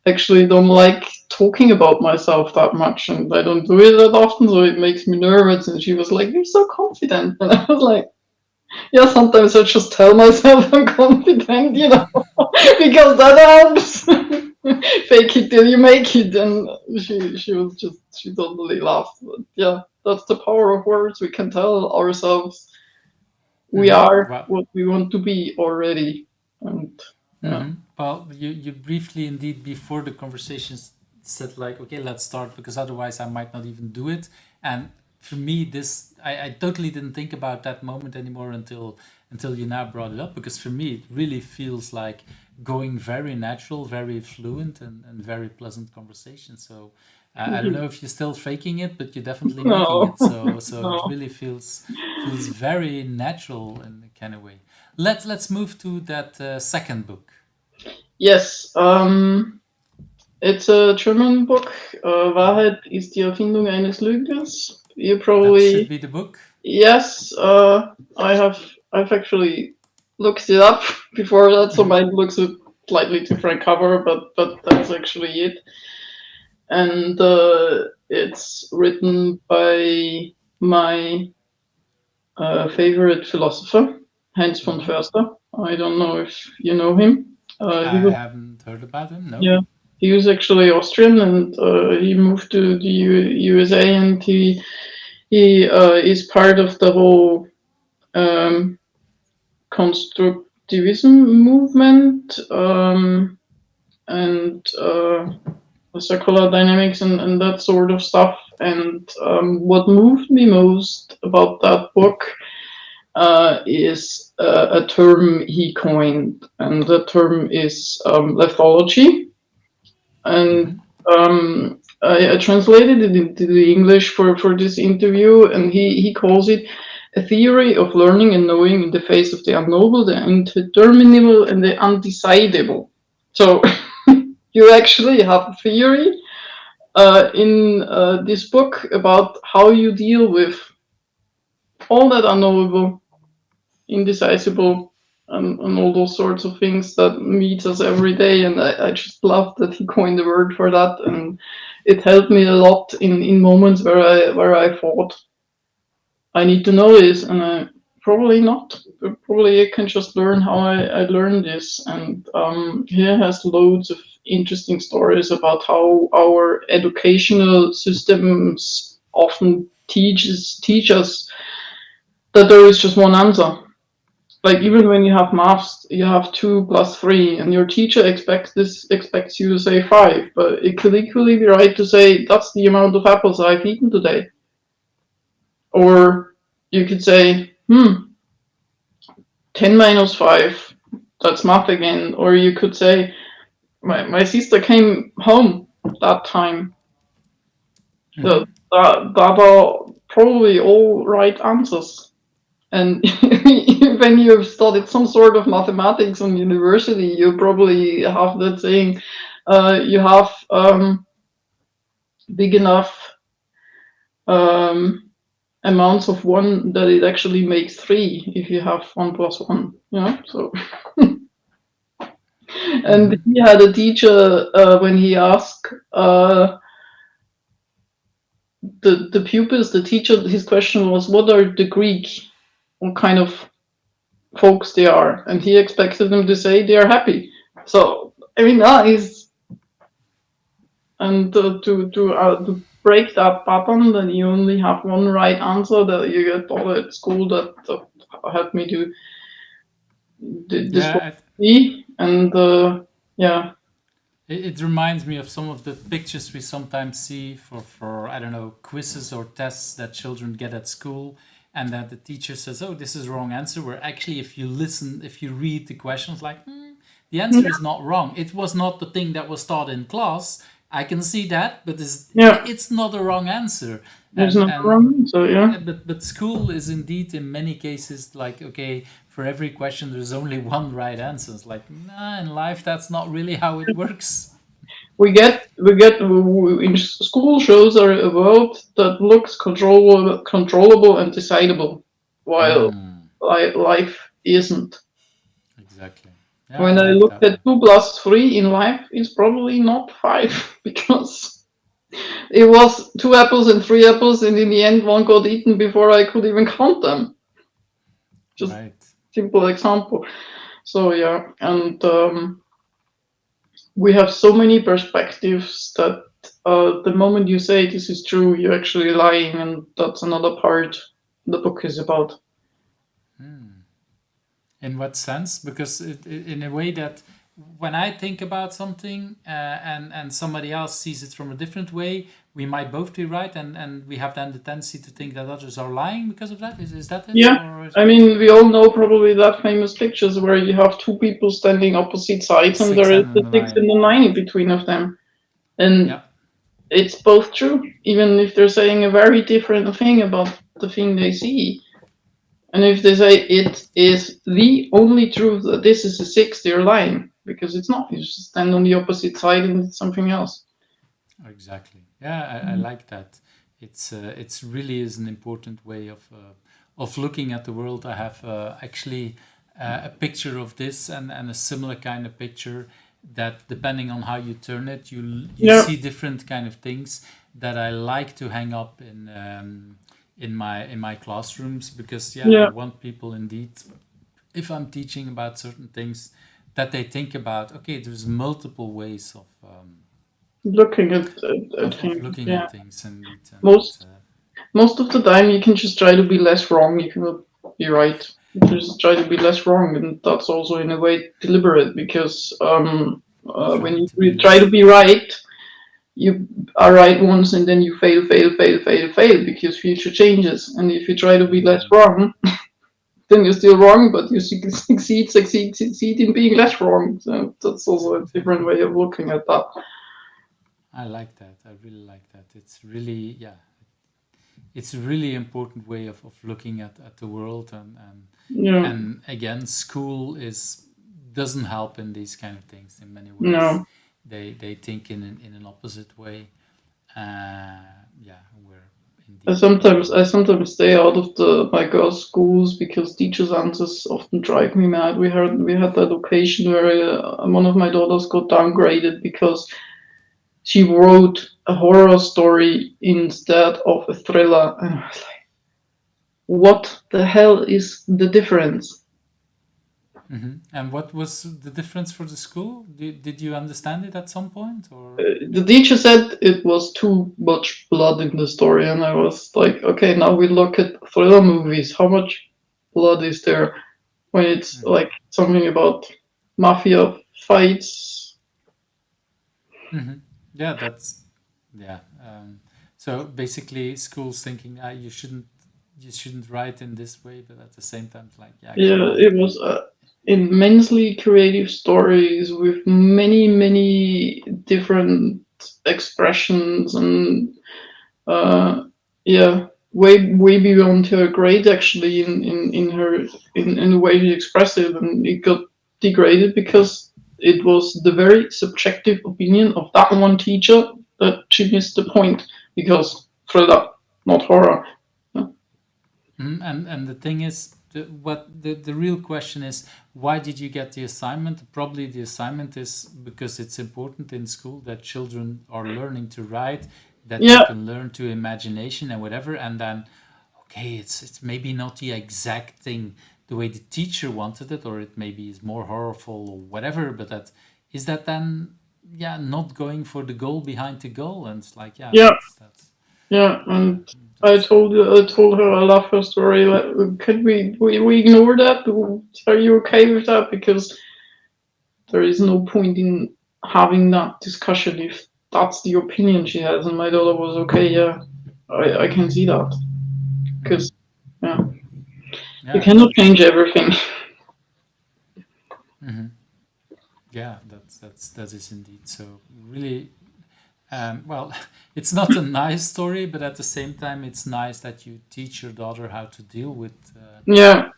I actually don't like talking about myself that much and I don't do it that often, so it makes me nervous. And she was like, you're so confident. And I was like, yeah, sometimes I just tell myself I'm confident, because that helps. Fake it till you make it. And she totally laughed. But yeah, that's the power of words. We can tell ourselves we are Well, what we want to be already. And yeah. well, you briefly indeed before the conversation said, like, okay, let's start, because otherwise I might not even do it. And for me, this I totally didn't think about that moment anymore until you now brought it up, because for me it really feels like going very natural, very fluent, and very pleasant conversation. So I don't know if you're still faking it, but you're definitely making No, it. So it no. really feels very natural in a kind of way. Let's move to that second book. Yes, it's a German book. Wahrheit ist die Erfindung eines Lügners. You That should probably be the book. yes. I've actually looked it up before that, so Mhm. mine looks a slightly different cover, but that's actually it. And it's written by my favorite philosopher, Heinz von Mhm. Förster. I don't know if you know him. He I was haven't heard about him. No. yeah, he was actually Austrian, and he moved to the USA, and he is part of the whole um, constructivism movement and the circular dynamics and that sort of stuff. And what moved me most about that book is a term he coined, and the term is lithology. And Hmm. I translated it into the English for this interview, and he calls it a theory of learning and knowing in the face of the unknowable, the indeterminable, and the undecidable. So you actually have a theory in this book about how you deal with all that unknowable, indecisible, and all those sorts of things that meet us every day. And I just love that he coined the word for that, and it helped me a lot in moments where I thought I need to know this, and I probably not. Probably I can just learn how I learned this. And he has loads of interesting stories about how our educational systems often teach us that there is just one answer. Like even when you have maths, you have 2 plus 3, and your teacher expects you to say 5, but it could equally be right to say that's the amount of apples I've eaten today. Or you could say, 10 minus 5, that's math again. Or you could say, my sister came home that time. So Hmm. that are probably all right answers. And when you've studied some sort of mathematics in university, you probably have that saying, you have big enough um, amounts of one that it actually makes 3 if you have 1 plus 1. So and Hmm. he had a teacher when he asked the pupils, the teacher, his question was, "What are the Greek? What kind of folks they are?" And he expected them to say they are happy. So I mean that is, and to break that pattern that you only have one right answer that you get taught at school, that helped me to this Yeah, and yeah. it reminds me of some of the pictures we sometimes see for I don't know, quizzes or tests that children get at school, and that the teacher says, "Oh, this is the wrong answer." Where actually, if you listen, if you read the questions, like, the answer is not wrong. It was not the thing that was taught in class. I can see that, but Yeah, it's not a wrong answer. there's And no wrong. So yeah. but school is indeed in many cases like, okay, for every question there's only one right answer. It's like, nah, in life that's not really how it works. We get in school shows are a world that looks controllable and decidable, while Mm, life isn't. exactly. Yeah, I When I like looked that at one. 2 plus 3 in life, it's probably not 5 because it was 2 apples and 3 apples, and in the end, one got eaten before I could even count them. Just Right. simple example. So yeah, and we have so many perspectives that the moment you say this is true, you're actually lying, and that's another part the book is about. In what sense? Because in a way that when I think about something and somebody else sees it from a different way, we might both be right, and we have then the tendency to think that others are lying because of that. Is that it? Yeah, I mean, we all know probably that famous pictures where you have two people standing opposite The sides and six there is and the the 6 and nine? the 9 in between of them. And Yeah, it's both true, even if they're saying a very different thing about the thing they see. And if they say it is the only truth that this is a 6, they're lying because it's not. You just stand on the opposite side and it's something else. exactly. Yeah, I like that. It's really is an important way of looking at the world. I have actually a picture of this and a similar kind of picture that depending on how you turn it, you Yeah, see different kind of things that I like to hang up in my classrooms because yeah, I yeah. want people indeed, if I'm teaching about certain things, that they think about, okay, there's multiple ways Looking at of things. looking Yeah. at things indeed. And Most most of the time, you can just try to be less wrong. You cannot be right. You can just try to be less wrong, and that's also in a way deliberate because when try you to be try to less be right, you are right once and then you fail, fail, fail, fail, fail because future changes. And if you try to be less wrong, then you're still wrong, but you succeed in being less wrong. So that's also a different way of looking at that. I like that. I really like that. It's really, yeah, it's a really important way of looking at the world. Yeah, And again, school is doesn't help in these kind of things in many ways. no. They think in an opposite way. Yeah, where I indeed sometimes I others. sometimes stay out of the my girls' schools because teachers' answers often drive me mad. We had that occasion where one of my daughters got downgraded because she wrote a horror story instead of a thriller, and I was like, "What the hell is the difference?" And what was the difference for the school? Did you understand it at some point, or? The teacher said it was too much blood in the story, and I was like, "Okay, now we look at thriller movies. How much blood is there when it's Mhm. like something about mafia fights?" Yeah, that's yeah. So basically, schools thinking you shouldn't write in this way, but at the same time, it's like yeah, come Yeah, on. it was immensely creative stories with many, many different expressions and uh, yeah, way beyond her grade actually in her in the way she expressed it, and it got degraded because it was the very subjective opinion of that one teacher that she missed the point because thriller, not horror. And the thing is, the real question is, why did you get the assignment? Probably the assignment is because it's important in school that children are learning to write, that they Yeah, can learn to imagination and whatever, and then okay, it's maybe not the exact thing the way the teacher wanted it, or it maybe is more horrible or whatever, but that is that then yeah, not going for the goal behind the goal, and it's like yeah, yeah. that's Yeah, yeah, and that's I told her I love her story. Like, could we ignore that? Are you okay with that? Because there is no point in having that discussion if that's the opinion she has. And my daughter was okay. Yeah, I can see that mhm. because yeah, you Yeah, cannot it's change everything. mhm. Yeah, that is indeed so really. Well, it's not a nice story, but at the same time, it's nice that you teach your daughter how to deal with Yeah,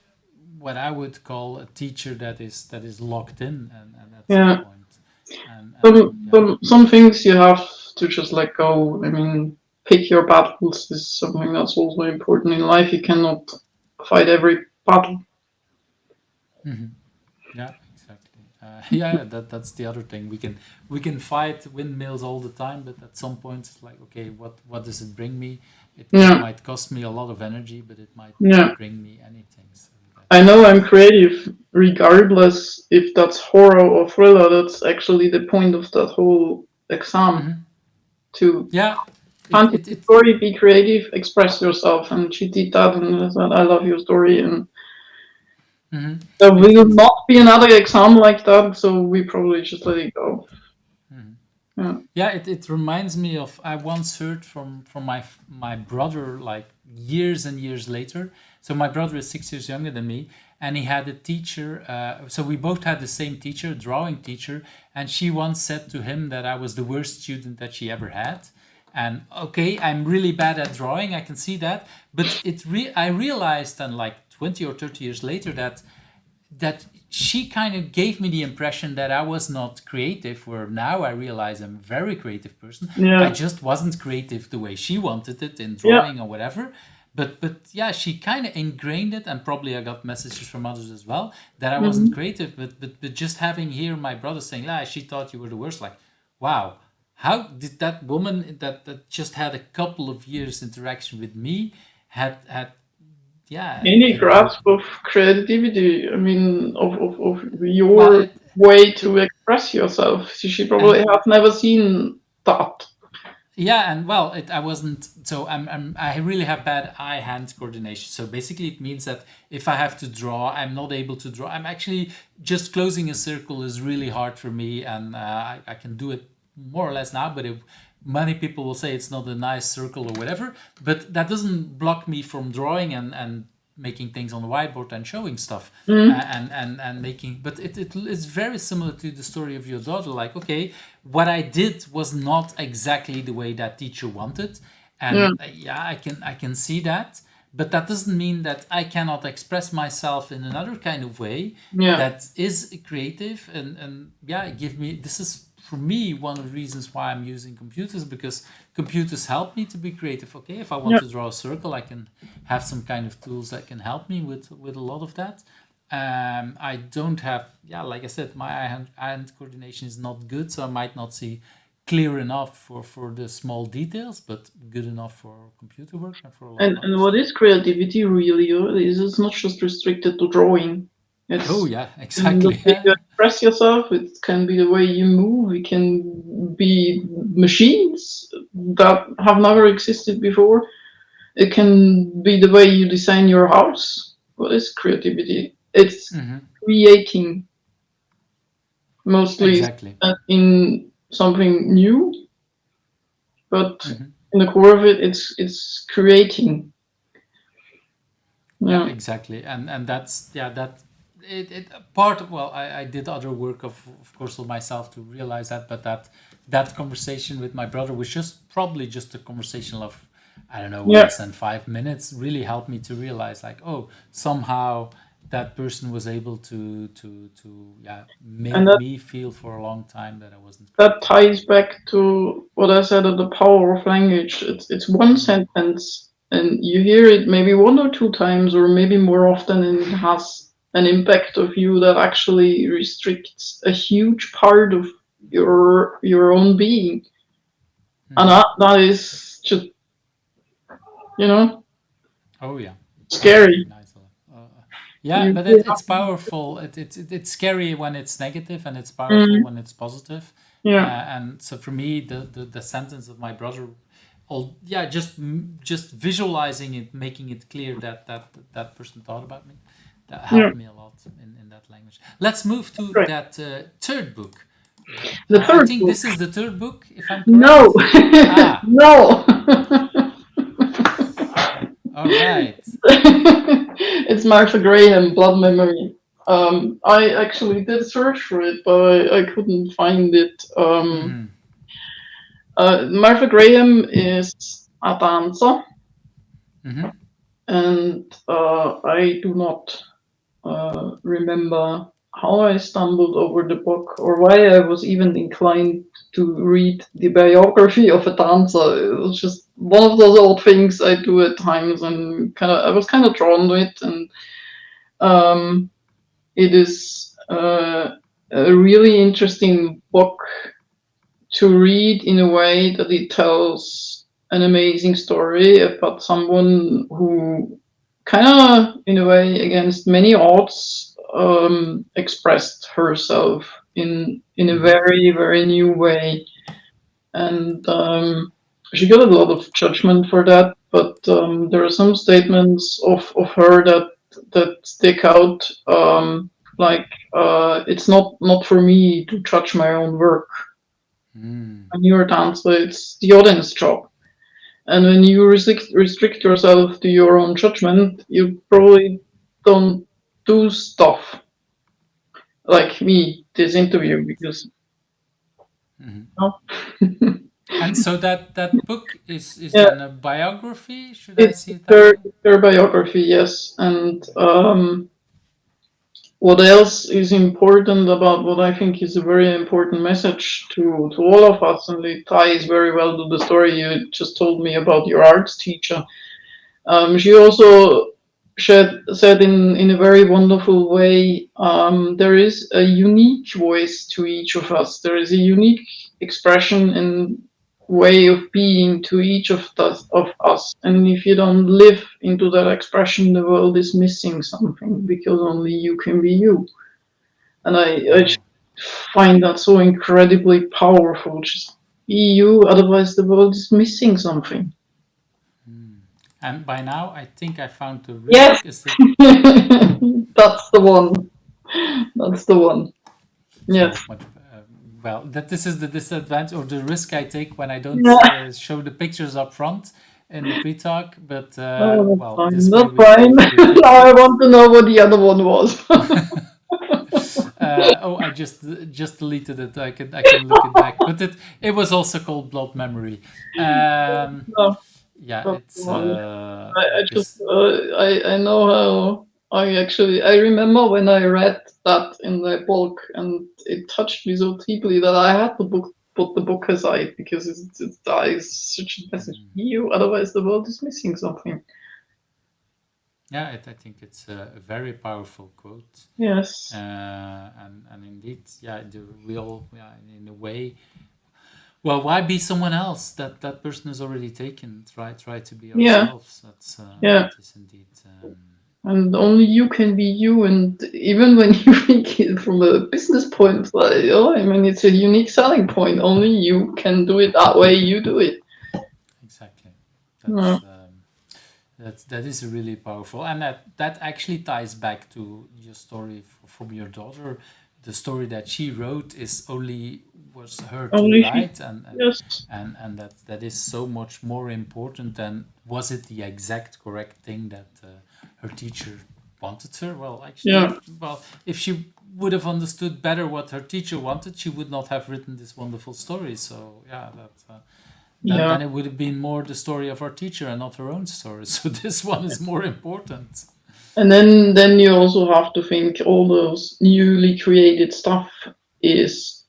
what I would call a teacher that is locked in, and at some yeah. point, and Some yeah. some some things you have to just let go. I mean, pick your battles is something that's also important in life. You cannot fight every battle. Mhm. Yeah, exactly. Yeah, that's the other thing. We can fight windmills all the time, but at some point it's like, okay, what does it bring me? It Yeah, might cost me a lot of energy, but it might yeah. not bring me anything. So I that's know I'm creative regardless if that's horror or thriller. That's actually the point of that whole exam Mhm. to Yeah. It it fantasy it story, be creative, express yourself. And she did that, and I said, I love your story. And Mm-hmm. So we will not be another exam like that, so we probably just let it go. Yeah. Yeah, it reminds me of, I once heard from my brother, like years and years later. So my brother is 6 years younger than me, and he had a teacher. So we both had the same teacher, drawing teacher, and she once said to him that I was the worst student that she ever had. And okay, I'm really bad at drawing. I can see that, but I realized, and like 20 or 30 years later, that she kind of gave me the impression that I was not creative, where now I realize I'm a very creative person. I just wasn't creative the way she wanted it in drawing or whatever. But yeah, she kind of ingrained it, and probably I got messages from others as well that I wasn't creative. But just having here my brother saying, she thought you were the worst. Like, wow, how did that woman that just had a couple of years interaction with me had Any grasp of creativity, I mean, of well your way to express yourself. She probably and has never seen that. yeah, and well, I wasn't. So I really have bad eye-hand coordination. So basically, it means that if I have to draw, I'm not able to draw. I'm actually just closing a circle is really hard for me, and I can do it more or less now. But many people will say it's not a nice circle or whatever. But that doesn't block me from drawing and making things on the whiteboard and showing stuff and making, but it's very similar to the story of your daughter. Like, okay, what I did was not exactly the way that teacher wanted, and I can see that, but that doesn't mean that I cannot express myself in another kind of way that is creative. And give me, this is for me one of the reasons why I'm using computers, because computers help me to be creative. Okay, if I want to draw a circle, I can have some kind of tools that can help me with a lot of that. I don't have, like I said, my hand coordination is not good, so I might not see clear enough for the small details, but good enough for computer work and for a lot of And others. what is creativity really? Is it's not just restricted to drawing. It's Oh yeah, the exactly. way you express yourself. It can be the way you move. It can be machines that have never existed before. It can be the way you design your house. What is creativity? It's creating, mostly Exactly. in something new, but in the core of it, it's creating. Yeah, Yeah. exactly. And that's, that it part of, well, I did other work of course of myself to realize that, but that conversation with my brother was just probably just a conversation of, I don't know, Yeah. less than 5 minutes, really helped me to realize, like, oh, somehow that person was able to And make me feel for a long time that I wasn't that creative. ties back to what I said of the power of language. It's one sentence, and you hear it maybe one or two times, or maybe more often, and it has an impact of you that actually restricts a huge part of your own being, and that is just, you know, Oh yeah, I scary. recognize a lot. Yeah, You but feel it's powerful. It's scary when it's negative, and it's powerful mm, when it's positive. yeah, And so for me, the sentence of my brother, all, just visualizing it, making it clear that person thought about me, that yeah, helped me a lot in that language. Let's move to right. that third book. The I third think book. this is the third book, if I'm correct. No, Ah, no. all right. It's Martha Graham, Blood Memory. I actually did search for it, but I couldn't find it. Martha Graham is a dancer, and I do not remember how I stumbled over the book or why I was even inclined to read the biography of a dancer. It was just one of those old things I do at times, and I was kind of drawn to it, and um, it is a really interesting book to read in a way that it tells an amazing story about someone who kind of, in a way, against many odds, expressed herself in a very, very new way. And she got a lot of judgment for that, but there are some statements of her that that stick out. Like it's not for me to judge my own work. Mm. When you're a dancer, it's the audience job. And when you restrict yourself to your own judgment, you probably don't do stuff like me this interview because Mhm. no. And so that book is Yeah, then a biography. Should I it's see it that way? their biography, yes. And what else is important about what I think is a very important message to all of us, and it ties very well to the story you just told me about your arts teacher. She also said in a very wonderful way, there is a unique voice to each of us. There is a unique expression and way of being to each of us. And if you don't live into that expression, the world is missing something because only you can be you. And I just Wow. find that so incredibly powerful. Just be you, otherwise the world is missing something. Mm. And by now, I think I found the Yes, risk. Is it that's the one. That's the one. so Yes. much? Well, that this is the disadvantage or the risk I take when I don't Yeah. show the pictures up front in the pre-talk. But Oh, that's well, fine. this way That's fine. we've Now I fixed. want to know what the other one was. Oh, I just deleted it. I can look it back, but it was also called Blood Memory. No, Yeah, that's the it's one. I just this. I know how I remember when I read that in the book and it touched me so deeply that I had to put the book aside because it is such a message to you. Otherwise, the world is missing something. Yeah, I think it's a very powerful quote, Yes. and indeed, yeah, we all, yeah, in a way. Well, why be someone else? That person is already taken. Try to be Yeah. ourselves. Yeah. That is indeed. And only you can be you. And even when you think it from a business point, like, oh, I mean, it's a unique selling point. Only you can do it that way. You do it. Exactly. Yeah. That is really powerful, and that actually ties back to your story from your daughter. The story that she wrote is only was her to Only she. write, Yes. and that is so much more important than was it the exact correct thing that her teacher wanted her. Well, actually, Yeah. well, if she would have understood better what her teacher wanted, she would not have written this wonderful story. So yeah, Yeah. then it would have been more the story of our teacher and not her own story. So this one is more important. And then you also have to think all those newly created stuff is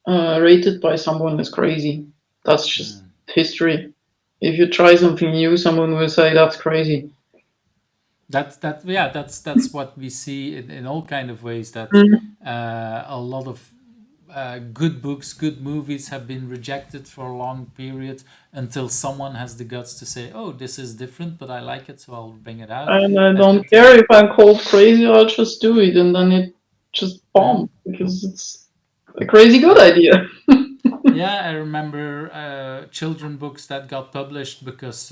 rated by someone that's crazy. That's just history. If you try something new, someone will say that's crazy. That's what we see in all kind of ways that Mm. a lot of good books, good movies have been rejected for a long period until someone has the guts to say, "Oh, this is different, but I like it, so I'll bring it out." And I And, don't and care if I'm called crazy, I'll just do it, and then it just yeah, bombs because it's a crazy good yeah. idea. Yeah, I remember children books that got published because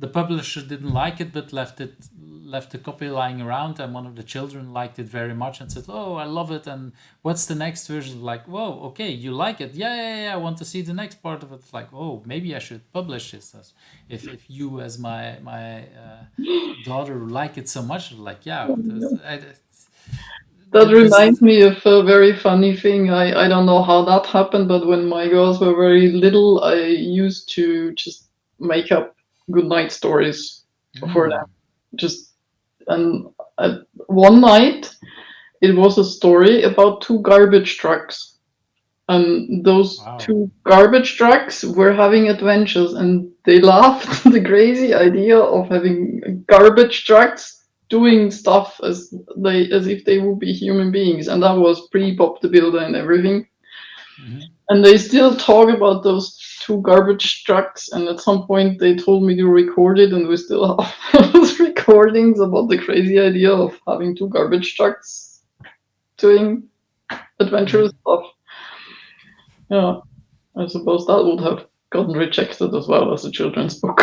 the publisher didn't like it, but left the copy lying around, and one of the children liked it very much and said, "Oh, I love it!" And what's the next version? Like, whoa, okay, you like it? Yeah, yeah, yeah. I want to see the next part of it. It's like, oh, maybe I should publish this. If you, as my daughter, like it so much, like, yeah, That this. reminds me of a very funny thing. I don't know how that happened, but when my girls were very little, I used to just make up good night stories for them. Just and one night it was a story about two garbage trucks. And those Wow. two garbage trucks were having adventures, and they laughed at the crazy idea of having garbage trucks doing stuff as if they would be human beings, and that was pre Bob the Builder and everything. Mhm. And they still talk about those two garbage trucks, and at some point they told me to record it, and we still have those recordings about the crazy idea of having two garbage trucks doing adventurous stuff. Yeah. I suppose that would have gotten rejected as well as a children's book.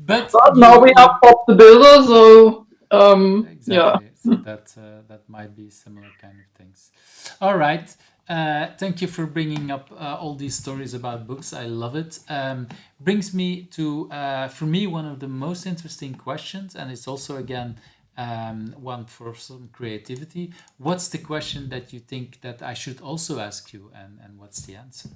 But But now we have Bob the Builder, so yeah. exactly. So that might be similar kind of things. All right. Thank you for bringing up all these stories about books. I love it. Brings me to, for me, one of the most interesting questions, and it's also again one for some creativity. What's the question that you think that I should also ask you, and what's the answer?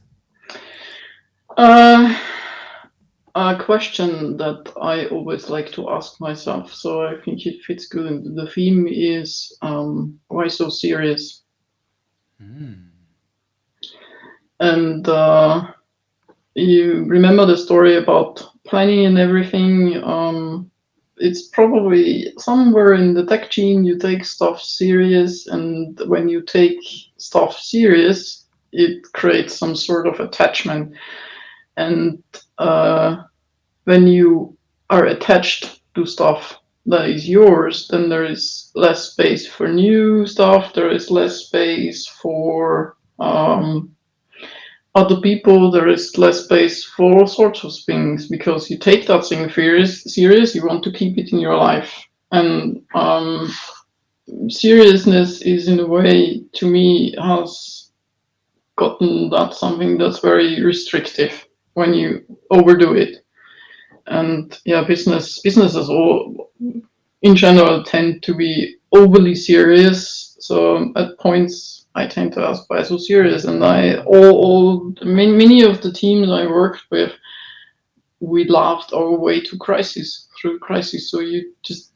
A question that I always like to ask myself, so I think it fits good into the theme, is why so serious? And you remember the story about planning and everything. It's probably somewhere in the tech gene you take stuff serious, and when you take stuff serious, it creates some sort of attachment. And when you are attached to stuff that is yours, then there is less space for new stuff, there is less space for other people, there is less space for all sorts of things because you take that thing serious, you want to keep it in your life. And seriousness is, in a way, to me, has gotten that something that's very restrictive when you overdo it. And yeah, businesses all in general tend to be overly serious. So at points I tend to ask, why so serious? And many of the teams I worked with, we laughed our way to crisis, through crisis. So you just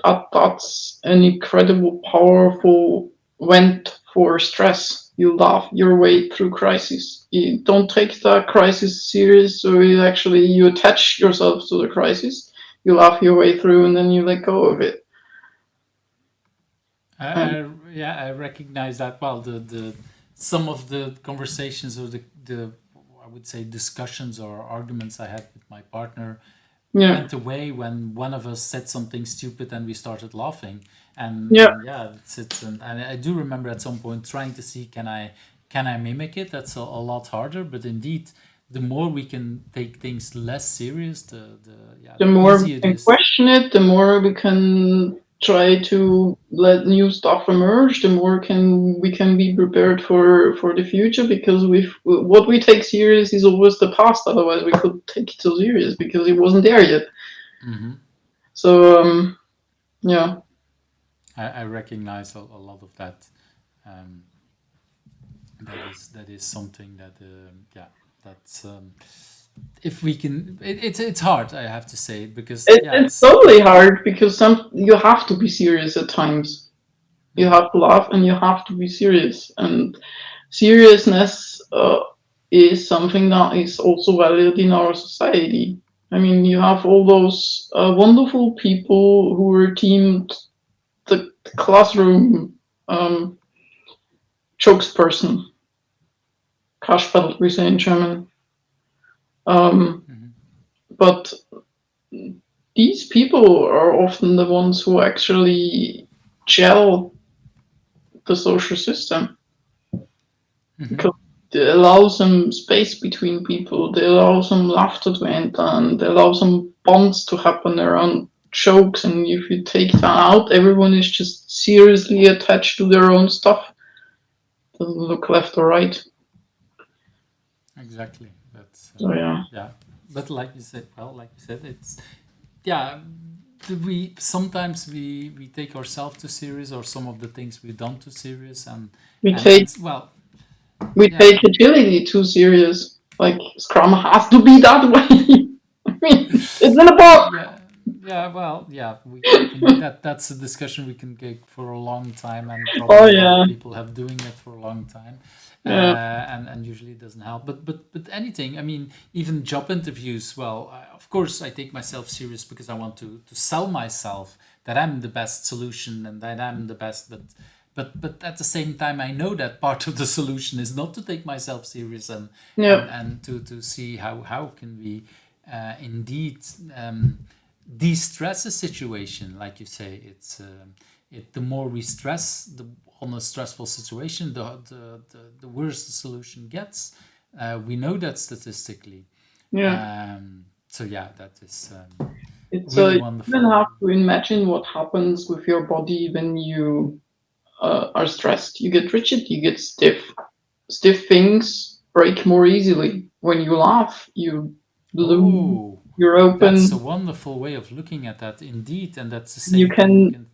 that's an incredible, powerful vent for stress. You laugh your way through crisis. You don't take the crisis serious, so you attach yourself to the crisis. You laugh your way through, and then you let go of it. Yeah, I recognize that. Well, the some of the conversations or the I would say discussions or arguments I had with my partner went away when one of us said something stupid and we started laughing. And yeah, and I do remember at some point trying to see, can I mimic it? That's a lot harder. But indeed, the more we can take things less serious, the the more we easier it can is. question it, the more we can try to let new stuff emerge, the more we can be prepared for the future, because what we take serious is always the past. Otherwise we could take it so serious because it wasn't there yet. So yeah. I recognize a lot of that. Um, that is something that that's if we can it's hard, I have to say, because It's totally hard because you have to be serious at times. You have to laugh and you have to be serious. And seriousness is something that is also valued in our society. I mean, you have all those wonderful people who were teamed the classroom jokes person, Kasperl, we say in German. But these people are often the ones who actually gel the social system because they allow some space between people, they allow some laughter to enter, and they allow some bonds to happen around jokes. And if you take that out, everyone is just seriously attached to their own stuff. Doesn't look left or right. Exactly. That's So yeah. But like you said, it's yeah. We sometimes we take ourselves too serious, or some of the things we've done too serious, and We and well, take agility too serious. Like Scrum has to be that way. I mean, it's in a book. we can that's a discussion we can get for a long time, and Oh probably a lot of yeah. people have doing it for a long time. Yeah. And usually it doesn't help. But anything, I mean, even job interviews. Well, of course, I take myself serious because I want to sell myself that I'm the best solution and that I'm the best. But at the same time, I know that part of the solution is not to take myself serious, and to see how can we indeed de-stress a situation. Like you say, the more we stress on a stressful situation, the worse the solution gets. We know that statistically. Yeah. So yeah, that is It's Really you wonderful. even have to imagine what happens with your body when you are stressed. You get rigid, you get stiff. Stiff things break more easily. When you laugh, you lose. Oh, You're that's a open. wonderful way of looking at that, indeed. And that's the You same thing you can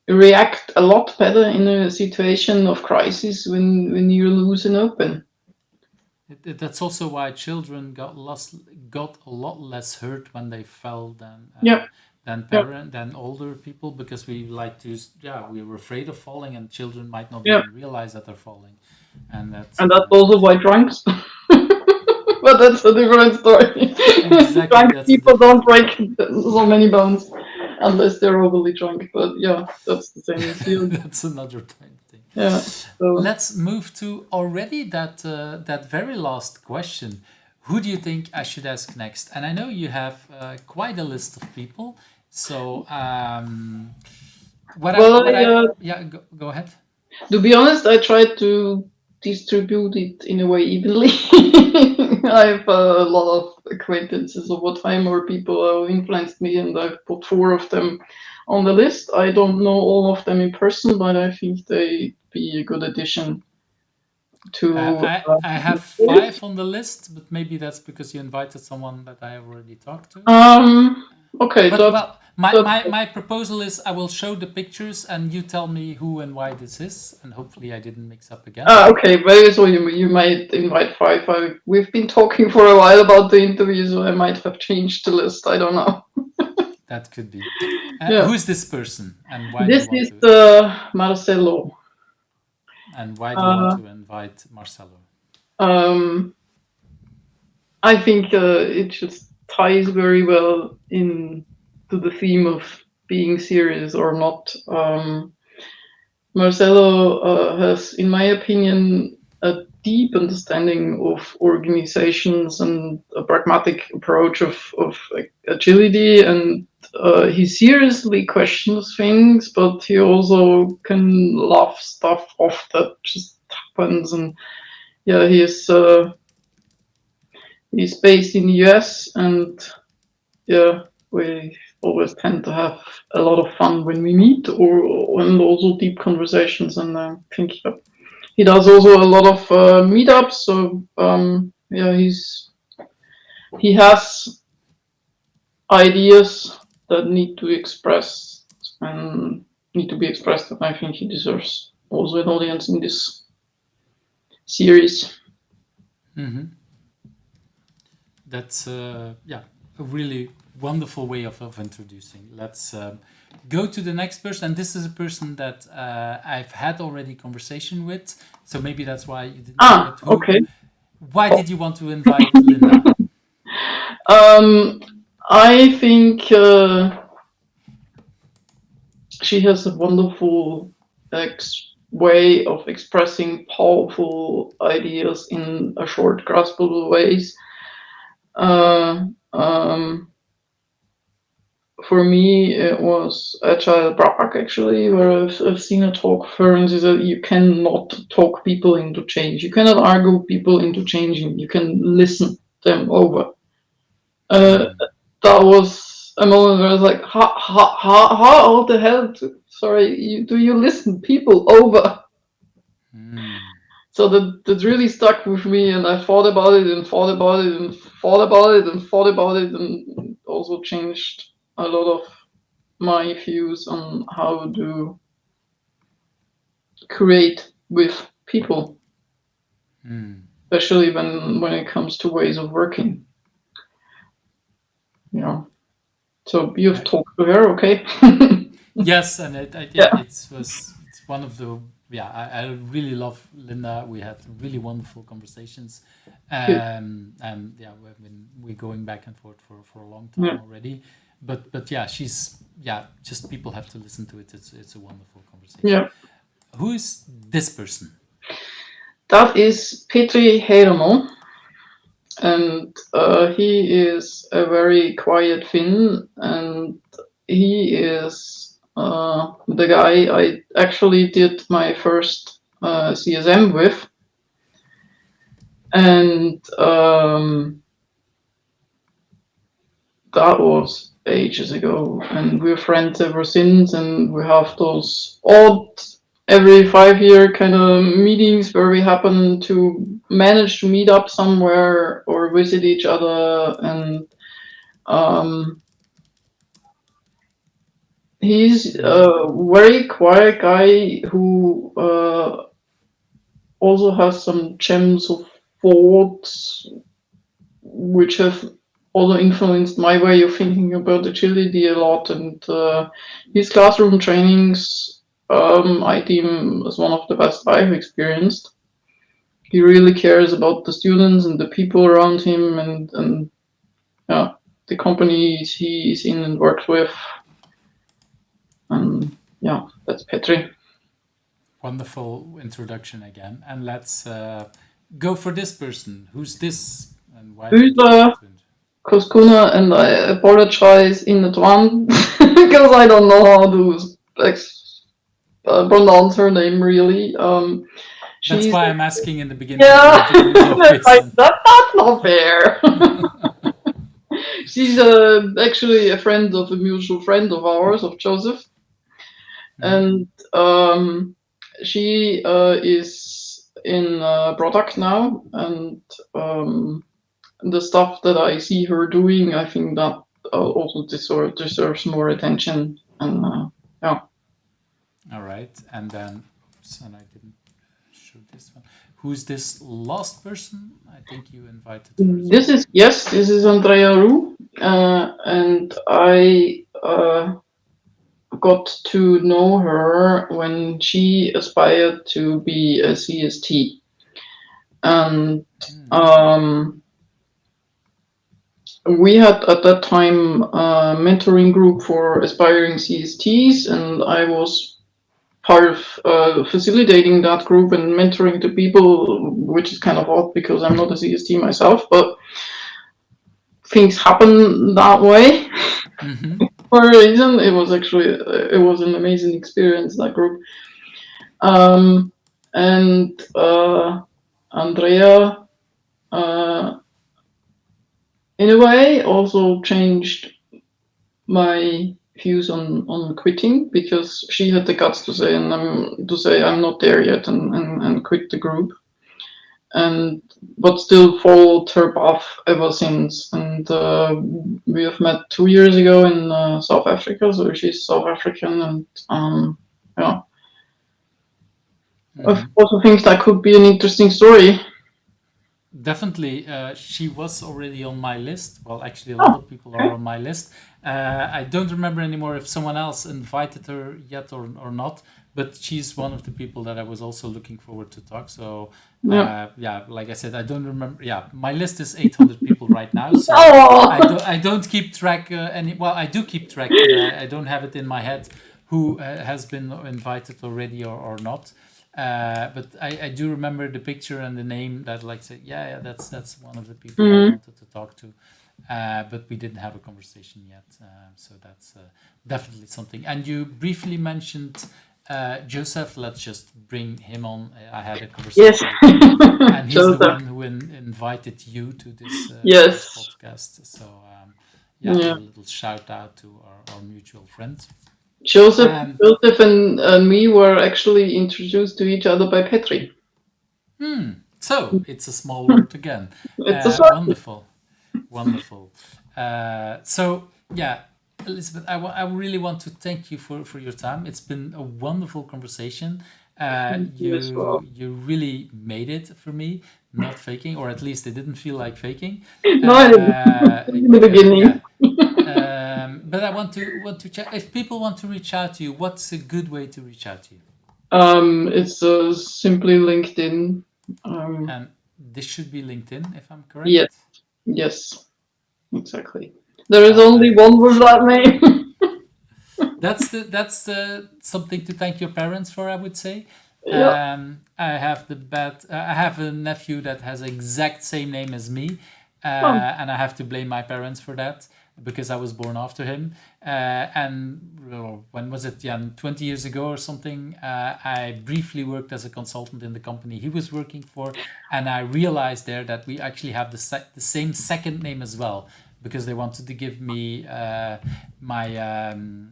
can. react a lot better in a situation of crisis when you're loose and open. That's also why children got a lot less hurt when they fell Yeah, yeah, than older people, because we like to, yeah, we were afraid of falling, and children might not yeah. even realize that they're falling, and that And that's also why drunks. But that's a different story. exactly, Drunk that's a people different don't story. break so many bones unless they're overly drunk. But yeah, that's the same as you. That's another time thing. Yeah. So Let's move to already that very last question. Who do you think I should ask next? And I know you have quite a list of people. So well, what I yeah, go ahead. to be honest, I tried to distribute it in a way evenly. I have a lot of acquaintances over time or people who influenced me, and I've put 4 of them on the list. I don't know all of them in person, but I think they'd be a good addition to I have the list. 5 on the list, but maybe that's because you invited someone that I have already talked to. Okay, But well, that's my proposal is I will show the pictures and you tell me who and why this is, and hopefully I didn't mix up again. okay. Maybe so you might invite 5. We've been talking for a while about the interview, so I might have changed the list. I don't know. That could be. Yeah, Who is this person, and why do you this want is to? Marcelo. And why do you want Uh, to invite Marcelo? um, I think it just ties very well in to the theme of being serious or not. Marcelo has, in my opinion, a deep understanding of organizations and a pragmatic approach of agility, and he seriously questions things, but he also can laugh stuff off that just happens. And yeah, he's based in the US, and yeah, we always tend to have a lot of fun when we meet, or and also deep conversations. And I think he does also a lot of meetups. So yeah, he has ideas that need to express and need to be expressed, and I think he deserves also an audience in this series. Mm-hmm. That's yeah, a really wonderful way of introducing. Let's go to the next person, and this is a person that I've had already conversation with. So maybe that's why you didn't. But who? Okay. Why did you want to invite Linda? Um, I think she has a wonderful way of expressing powerful ideas in a short, graspable ways. Uh, um, for me, it was Agile Prague actually, where I've seen a talk of her, and she said you cannot talk people into change. You cannot argue people into changing. You can listen them over. Uh, Mm. that was a moment where I was like, how the hell, sorry, do you listen people over? Mm. So that really stuck with me, and I thought about it and thought about it and thought about it and thought about it, and also changed a lot of my views on how to create with people, Mm. especially when it comes to ways of working. Yeah. So you've I, talked to her, okay? yes, and yeah, Yeah. it's one of the, yeah, I really love Linda. We had really wonderful conversations, Good. and yeah, we're going back and forth for a long time Yeah. already. But yeah, she's, yeah, just people have to listen to it. It's a wonderful conversation. Yeah. Who is this person? That is Petri Heinonen, and he is a very quiet Finn, and he is the guy I actually did my first CSM with, and that was ages ago, and we're friends ever since. And we have those odd every 5 year kind of meetings where we happen to manage to meet up somewhere or visit each other. And he's a very quiet guy who also has some gems of thoughts which have also influenced my way of thinking about agility a lot. And his classroom trainings, I deem as one of the best I've experienced. He really cares about the students and the people around him, and yeah, the companies he's in and works with. And yeah, that's Petri. Wonderful introduction again. And let's go for this person. Who's this and why did you Usa want to? Koskuna, and I apologize in advance because I don't know how to pronounce her name really. That's She's why I'm asking in the beginning yeah, of the interviews always. that's not fair. She's actually a friend of a mutual friend of ours, of Joseph, and she is in product now, and the stuff that I see her doing, I think that also deserves more attention. And yeah. All right, and then, oops, and I didn't show this one. Who's this last person? I think you invited her as This well. is yes, this is Andrea Roux, and I got to know her when she aspired to be a CST, and we had at that time a mentoring group for aspiring CSTs, and I was part of facilitating that group and mentoring the people, which is kind of odd because I'm not a CST myself, but things happen that way. For a reason. It was actually it was an amazing experience, that group. And Andrea, in a way, also changed my views on quitting, because she had the guts to say I'm not there yet, and quit the group, and but still followed her path ever since. And we have met 2 years ago in South Africa, so she's South African, and yeah, I also think that could be an interesting story. Definitely, she was already on my list. Well, actually, a lot of people are on my list. I don't remember anymore if someone else invited her yet or not, but she's one of the people that I was also looking forward to talk. So, yeah, like I said, I don't remember. Yeah, my list is 800 people right now, so I don't keep track any. Well, I do keep track, but I don't have it in my head who has been invited already or not. But I do remember the picture and the name that, like, said, yeah, that's one of the people I wanted to talk to, but we didn't have a conversation yet. So that's definitely something. And you briefly mentioned Joseph. Let's just bring him on. I had a conversation with him, and he's the one who invited you to this, this podcast. So yeah, a little shout out to our mutual friend. Joseph and me were actually introduced to each other by Petri. So it's a small world again. Wonderful, wonderful. So yeah, Elisabeth, I really want to thank you for your time. It's been a wonderful conversation. You really made it for me, not faking, or at least it didn't feel like faking. No, I didn't. In the beginning. But I want to check if people want to reach out to you. What's a good way to reach out to you? It's simply LinkedIn. And this should be LinkedIn, if I'm correct. Yes, exactly. There is only one with that name. That's something to thank your parents for, I would say. Yeah. I have a nephew that has the exact same name as me, and I have to blame my parents for that because I was born after him. And when was it? Yeah, 20 years ago or something. I briefly worked as a consultant in the company he was working for, and I realized there that we actually have the same second name as well. because they wanted to give me my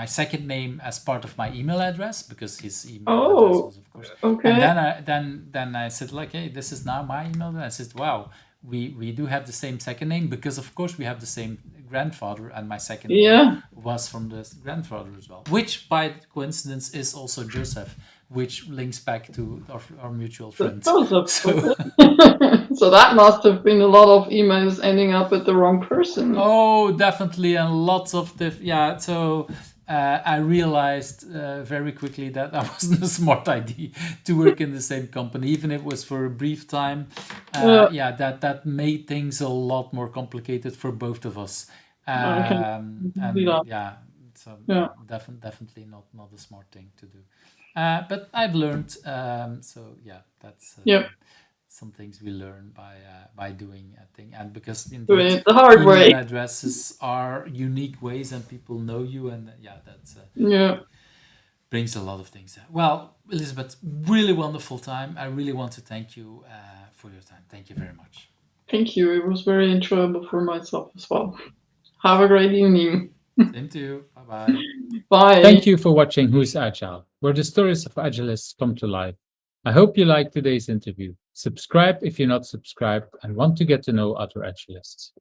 second name as part of my email address, because his email address was, of course. Okay. And then I said, like, hey, this is now my email address. I said, wow, we do have the same second name, because of course we have the same grandfather, and my second name was from the grandfather as well, which by coincidence is also Joseph, which links back to our mutual friends. So that must have been a lot of emails ending up at the wrong person. Oh, definitely, and lots of So I realized very quickly that that wasn't a smart idea to work in the same company, even if it was for a brief time. That made things a lot more complicated for both of us. Definitely not a smart thing to do. But I've learned. That's some things we learn by doing a thing, and because indeed the hard way. Email addresses are unique ways, and people know you, and that's brings a lot of things. Well, Elisabeth, really wonderful time. I really want to thank you for your time. Thank you very much. Thank you. It was very enjoyable for myself as well. Have a great evening. Same to you. Bye-bye. Bye. Thank you for watching Who's Agile, where the stories of agilists come to life. I hope you liked today's interview. Subscribe if you're not subscribed and want to get to know other agilists.